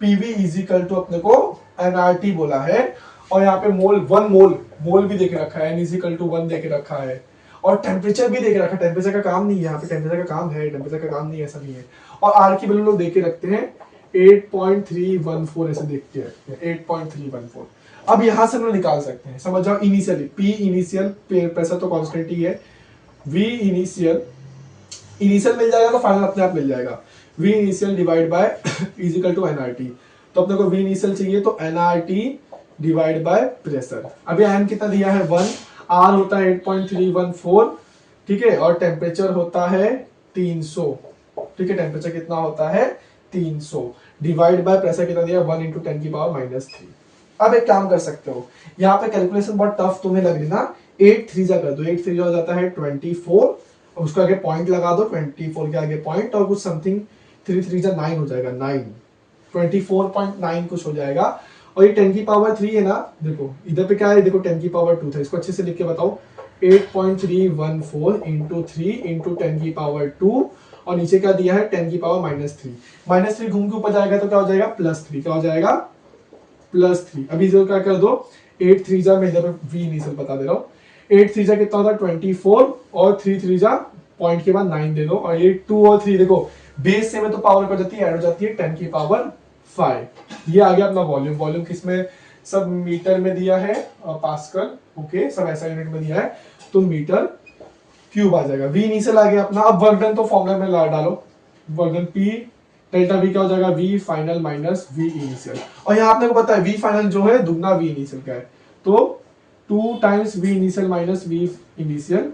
पीवी इजिकल टू अपने को एनआरटी बोला है। और यहाँ पे मोल 1 मोल, मोल भी देके रखा है, एन इजिकल टू 1 देके रखा है। और टेम्परेचर भी देके रखा है। टेम्परेचर का काम नहीं है यहाँ पे, टेम्परेचर का काम है, टेम्परेचर का काम नहीं है, ऐसा नहीं है। और आर की वैल्यू लोग देके रखते हैं 8.314, ऐसे देखते हैं 8.314। अब यहां से हम लोग निकाल सकते हैं, समझ जाओ। इनिशियली पी इनिशियल प्रेशर तो कांस्टेंट ही है, वी इनिशियल, इनिशियल मिल जाएगा तो फाइनल अपने आप मिल जाएगा। V initial divide by is equal to NRT. तो अपने को वी इनिशियल चाहिए तो एनआरटी डिवाइड बाय प्रेशर। अभी एन कितना दिया है 1, आर होता है 8.314, ठीक है, और टेम्परेचर होता है 300, ठीक है, टेम्परेचर कितना होता है 300, डिवाइड बाय प्रेशर कितना दिया 1 × 10⁻³ अब एक काम कर सकते हो, यहाँ पे कैलकुलेशन बहुत टफ तुम्हें लग रही ना, 8 3 जा कर दो, 8 3 हो जाता है 24, उसको आगे पॉइंट लगा दो, 24 के आगे पॉइंट और कुछ समथिंग 3 3 जा 9 हो जाएगा, 9 24.9 कुछ हो जाएगा। और ये 10⁻³ है ना, देखो इधर पे क्या है, देखो 10⁻² था, इसको अच्छे से लिख के बताओ 8.314 × 3 × 10⁻², और नीचे क्या दिया है 10⁻³ -3 घूम के ऊपर जाएगा तो क्या हो जाएगा +3, क्या हो जाएगा +3। अभी जो क्या कर दो 8 3 जा, मैं इधर पे वी इनिशियल बता दे रहा हूँ, 8 3 जा कितना होता है 24 और 3 3 जा पॉइंट के बाद 9 दे दो, और ये 2 और 3 देखो बेस से में तो पावर कर जाती है, ऐड हो जाती है 10⁵। ये आ गया अपना वॉल्यूम। वॉल्यूम किसमें, सब मीटर में दिया है, पास्कल, ओके, सब ऐसा यूनिट में दिया है, तो मीटर क्यूब आ जाएगा। वी इनिशियल आ गया अपना। अब वर्क डन तो फॉर्मूला में डालो, work done P delta V क्या हो जाएगा, V final minus V initial. और यहाँ आपने को पता है वी फाइनल जो है दुगना वी इनिशियल का है, तो 2 times V initial minus V initial,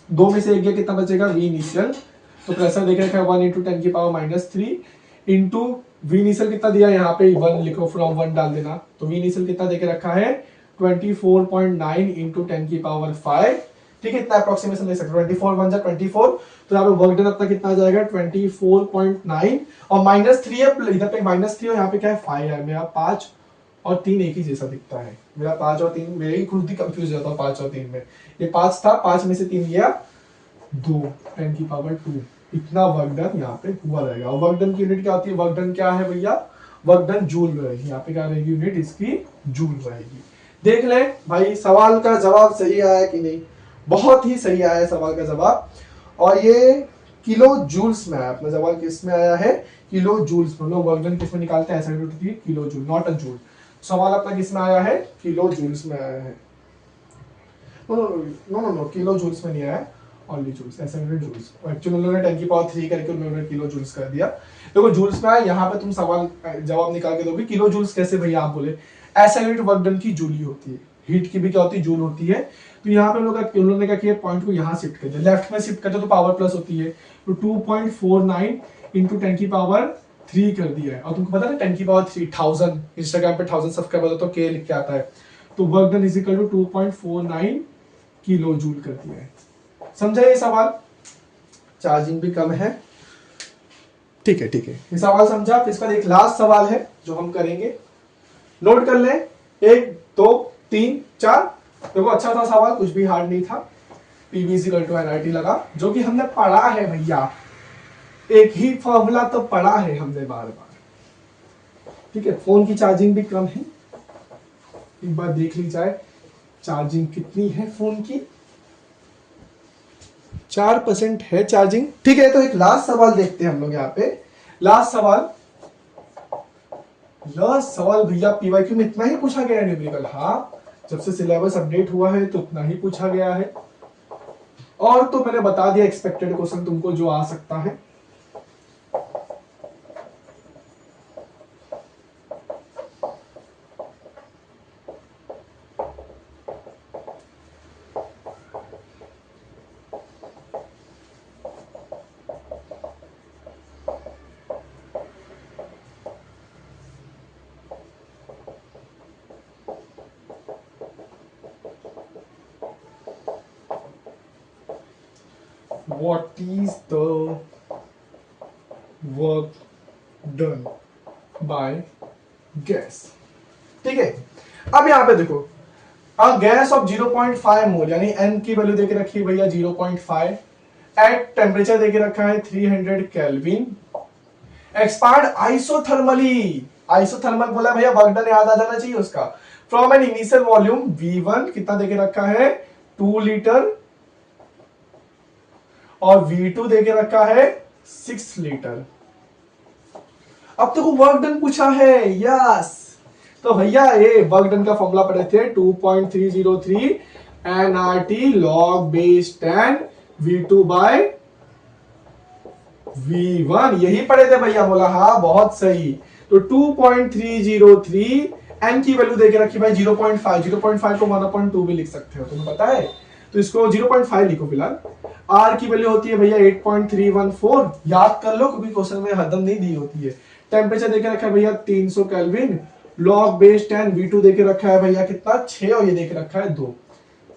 2 में से 1 गया, कितना बचेगा वी इनिशियल। तो प्रेशर देख रखा है 1 × 10⁻³ इंटू वी इनिशियल कितना दिया, यहाँ पे 1 लिखो, फ्रॉम 1 डाल देना, तो वी इनिशियल कितना देके रखा है 24.9 × 10⁵, ठीक है, इतना अप्रोक्सीमेशन ले सकते हो, 24 1 जा 24, तो यहाँ पे वर्क डन अपना कितना आ जाएगा 24.9, और -3 है, इधर पे -3 और यहाँ पे क्या है 5 है, मेरा 5 और 3 एक ही जैसा दिखता है, मेरा 5 और 3 मेरे ही खुद ही कंफ्यूज जाता हूँ 5 और 3 में। ये 5 था, 5 में से 3 गया 2, 10⁻², इतना वर्क डन यहाँ पे हुआ रहेगा। और वर्क डन की यूनिट क्या होती है, वर्क डन क्या है भैया, वर्क डन जूल रहेगी, यहाँ पे क्या रहेगी यूनिट इसकी जूल रहेगी। देख ले भाई सवाल का जवाब सही आया कि नहीं, बहुत ही सही आया है सवाल का जवाब। और ये किलो जूल्स में आया, अपना सवाल किस में आया है, किलो जूल्स में। लोग वर्क डन किस में निकालते हैं, ऐसा होती है kilo joule, not a joule. सवाल अपना किस में आया है, किलो जूल्स में आया है। नो किलो जूल्स में नहीं आया, ओनली जूल्स, ऐसा जूल्स। एक्चुअली उन्होंने 10⁻³ करके उन्होंने किलो जूल्स कर दिया। देखो जूल्स में आया, यहाँ पे तुम सवाल जवाब निकाल के दोगे किलो जूल्स कैसे भैया आप बोले, ऐसा यूनिट वर्क डन की जूल ही होती है, हीट की भी क्या होती है जूल होती है। तो यहाँ पे उन्होंने क्या किया, पॉइंट को यहाँ शिफ्ट कर दिया, लेफ्ट में शिफ्ट करते तो पावर प्लस होती है, तो 2.49 × 10⁻³ कर दिया है। और तुमको पता है 10⁻³ 1000, इंस्टाग्राम पे 1000 सब्सक्राइबर तो के लिख के आता है, तो work done is equal to 2.49 kilojoule कर दिया है। समझा ये सवाल, चार्जिंग भी कम है, ठीक है ठीक है, ये सवाल समझा। इसका एक लास्ट सवाल है जो हम करेंगे, नोट कर ले, 1 2 3 4। देखो अच्छा था सवाल, कुछ भी हार्ड नहीं था, पीवी इक्वल टू एनआरटी लगा, जो कि हमने पढ़ा है भैया, एक ही फॉर्मूला तो पढ़ा है हमने बार बार, ठीक है। फोन की चार्जिंग भी कम है, एक बार देख ली जाए चार्जिंग कितनी है फोन की, 4% है चार्जिंग, ठीक है। तो एक लास्ट सवाल देखते हैं हम लोग यहाँ पे, लास्ट सवाल भैया पीवाईक्यू में इतना ही पूछा गया है न्यूमेरिकल, हाँ जब से सिलेबस अपडेट हुआ है तो इतना ही पूछा गया है। और तो मैंने बता दिया एक्सपेक्टेड क्वेश्चन तुमको जो आ सकता है। What is the work done by gas, ठीक है। अब यहां पे देखो A gas of 0.5 मोल यानी n की वैल्यू देके रखी है भैया 0.5, एट टेम्परेचर देके रखा है 300 केल्विन, एक्सपांड आइसोथर्मली, आइसोथर्मल बोला भैया वर्क डन याद आ जाना चाहिए उसका, from an initial volume V1 कितना देके रखा है 2 लीटर और V2 देके रखा है 6 लीटर। अब तो वर्क डन पूछा है, यस, तो भैया ये वर्क डन का फॉर्मूला पढ़े थे 2.303 nRT log base 10 V2 by V1, यही पढ़े थे भैया, बोला हाँ बहुत सही। तो 2.303 n की वैल्यू देके रखी भाई 0.5, 0.5 को 1/2 भी लिख सकते हो, तुम्हें पता है, तो इसको 0.5 लिखो फिलहाल। r की वैल्यू होती है भैया 8.314, याद कर लो क्योंकि क्वेश्चन में हरदम नहीं दी होती है। टेम्परेचर देके रखा है भैया 300 केल्विन, लॉग बेस 10, V2 देके रखा है भैया कितना 6 और ये देके रखा है 2,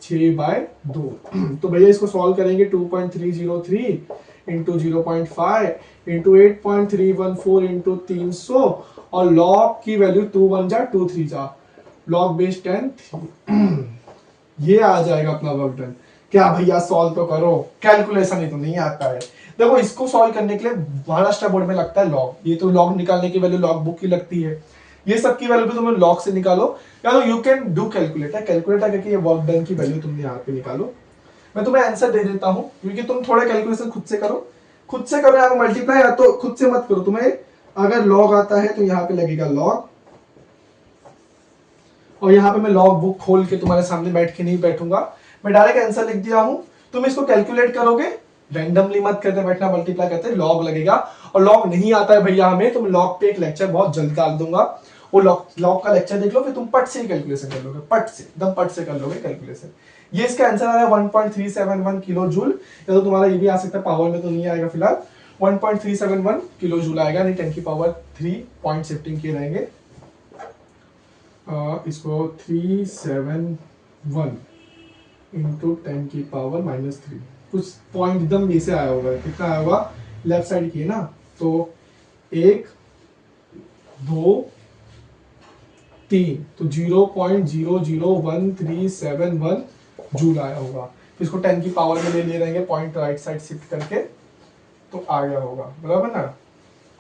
6/2। तो भैया इसको सॉल्व करेंगे 2.303 इंटू 0.5 इंटू 8.314 इंटू 300 और लॉग की वैल्यू 2 1 जा 2 3 जा, लॉग बेस 10 ये आ जाएगा अपना वर्क डन। क्या भैया सॉल्व तो करो, कैलकुलेशन ही तो नहीं आता है। देखो इसको सॉल्व करने के लिए महाराष्ट्र बोर्ड में लगता है लॉग, ये तो लॉग निकालने की वैल्यू लॉग बुक की लगती है, ये सब की वैल्यू भी तुम्हें लॉग से निकालो, या तो you can do calculator, calculator करके ये वर्क डन की वैल्यू तुम यहाँ पे निकालो। मैं तुम्हें आंसर दे देता हूँ क्योंकि तुम थोड़ा कैलकुलेशन खुद से करो, खुद से करो, यहाँ पे मल्टीप्लाई, या तो खुद से मत करो, तुम्हें अगर लॉग आता है तो यहाँ पे लगेगा लॉग, और यहाँ पे मैं लॉग बुक खोल के तुम्हारे सामने बैठ के नहीं बैठूंगा, मैं डायरेक्ट आंसर लिख दिया हूं, तुम इसको कैलकुलेट करोगे, रैंडमली मत करते बैठना, मल्टीप्लाई करते लॉग लगेगा। और लॉग नहीं आता है भैया हमें, तो मैं लॉग पे एक लेक्चर बहुत जल्द डाल दूंगा, वो लॉग का लेक्चर देख लो, फिर तुम पट से ही कैलकुलेशन कर लोगे, पट से एकदम पट से कर लोगे कैलकुलेशन। ये इसका आंसर आ रहा है 1.371 किलो जूल, या तो तुम्हारा ये भी आ सकता है, पावर में तो नहीं आएगा फिलहाल, 1.371 किलो जूल आएगा, नहीं 10 की पावर 3 पॉइंट शिफ्टिंग किए रहेंगे, इसको 371 इंटू 10 की पावर -3, कुछ पॉइंट एकदम ऐसे आया होगा, कितना आया होगा लेफ्ट साइड की है ना, तो 1 2 3, तो 0.001371 जूल आया होगा। इसको 10 की पावर में ले रहेंगे, पॉइंट राइट साइड शिफ्ट करके, तो आ गया होगा, बराबर ना,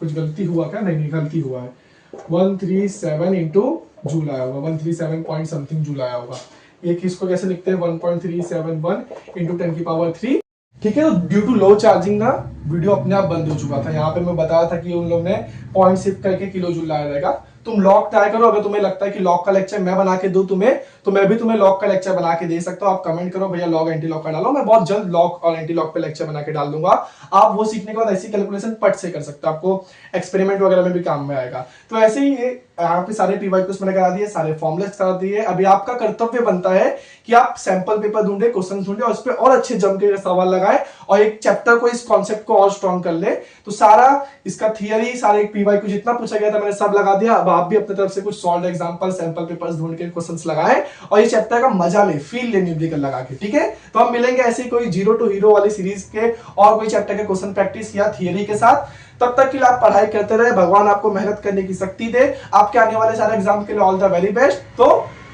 कुछ गलती हुआ क्या, नहीं गलती हुआ है, 137 इंटू जूल आया होगा, 137 पॉइंट समथिंग जूल आया होगा। एक इसको कैसे लिखते हैं 1.371 इंटू 10 की पावर 3, ठीक है। तो ड्यू टू लो चार्जिंग ना वीडियो अपने आप बंद हो चुका था, यहाँ पे मैं बताया था कि उन लोग ने पॉइंट शिफ्ट करके किलो जूल लाया रहेगा। तुम लॉग ट्राई करो, अगर तुम्हें लगता है कि लॉग का लेक्चर मैं बना के दूं तुम्हें, तो मैं भी तुम्हें लॉग का लेक्चर बना के दे सकता हूं। आप कमेंट करो भैया लॉग एंटी लॉग का डालो, मैं बहुत जल्द लॉग और एंटी लॉग पे लेक्चर बना के डाल दूंगा। आप वो सीखने के बाद ऐसी कैलकुलेशन पट से कर सकते हो, आपको एक्सपेरिमेंट वगैरह में भी काम में आएगा। तो ऐसे ही यहाँ पे सारे पीवाई क्वेश्चन मैंने करा दिए, सारे फॉर्मुलेस करा दिए। अभी आपका कर्तव्य बनता है कि आप सैंपल पेपर ढूंढे, क्वेश्चन ढूंढे और उस पर और अच्छे जम के सवाल लगाए और एक चैप्टर को, इस कॉन्सेप्ट को और स्ट्रॉन्ग कर ले। तो सारा इसका थियरी, सारे पीवाई को जितना पूछा गया था मैंने सब लगा दिया। अब आप भी अपने तरफ से कुछ सॉल्व एग्जांपल, सैंपल पेपर्स ढूंढ के क्वेश्चंस लगाएं और ये चैप्टर का मजा ले, फील ले न्यूमेरिकल लगा के, ठीक है। तो हम मिलेंगे ऐसे कोई जीरो टू हीरो वाली सीरीज के और कोई चैप्टर के क्वेश्चन प्रैक्टिस या थियरी के साथ। तब तक के लिए आप पढ़ाई करते रहे, भगवान आपको मेहनत करने की शक्ति दे, आपके आने वाले सारे एग्जाम के लिए ऑल द वेरी बेस्ट। तो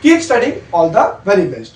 keep studying, all the very best.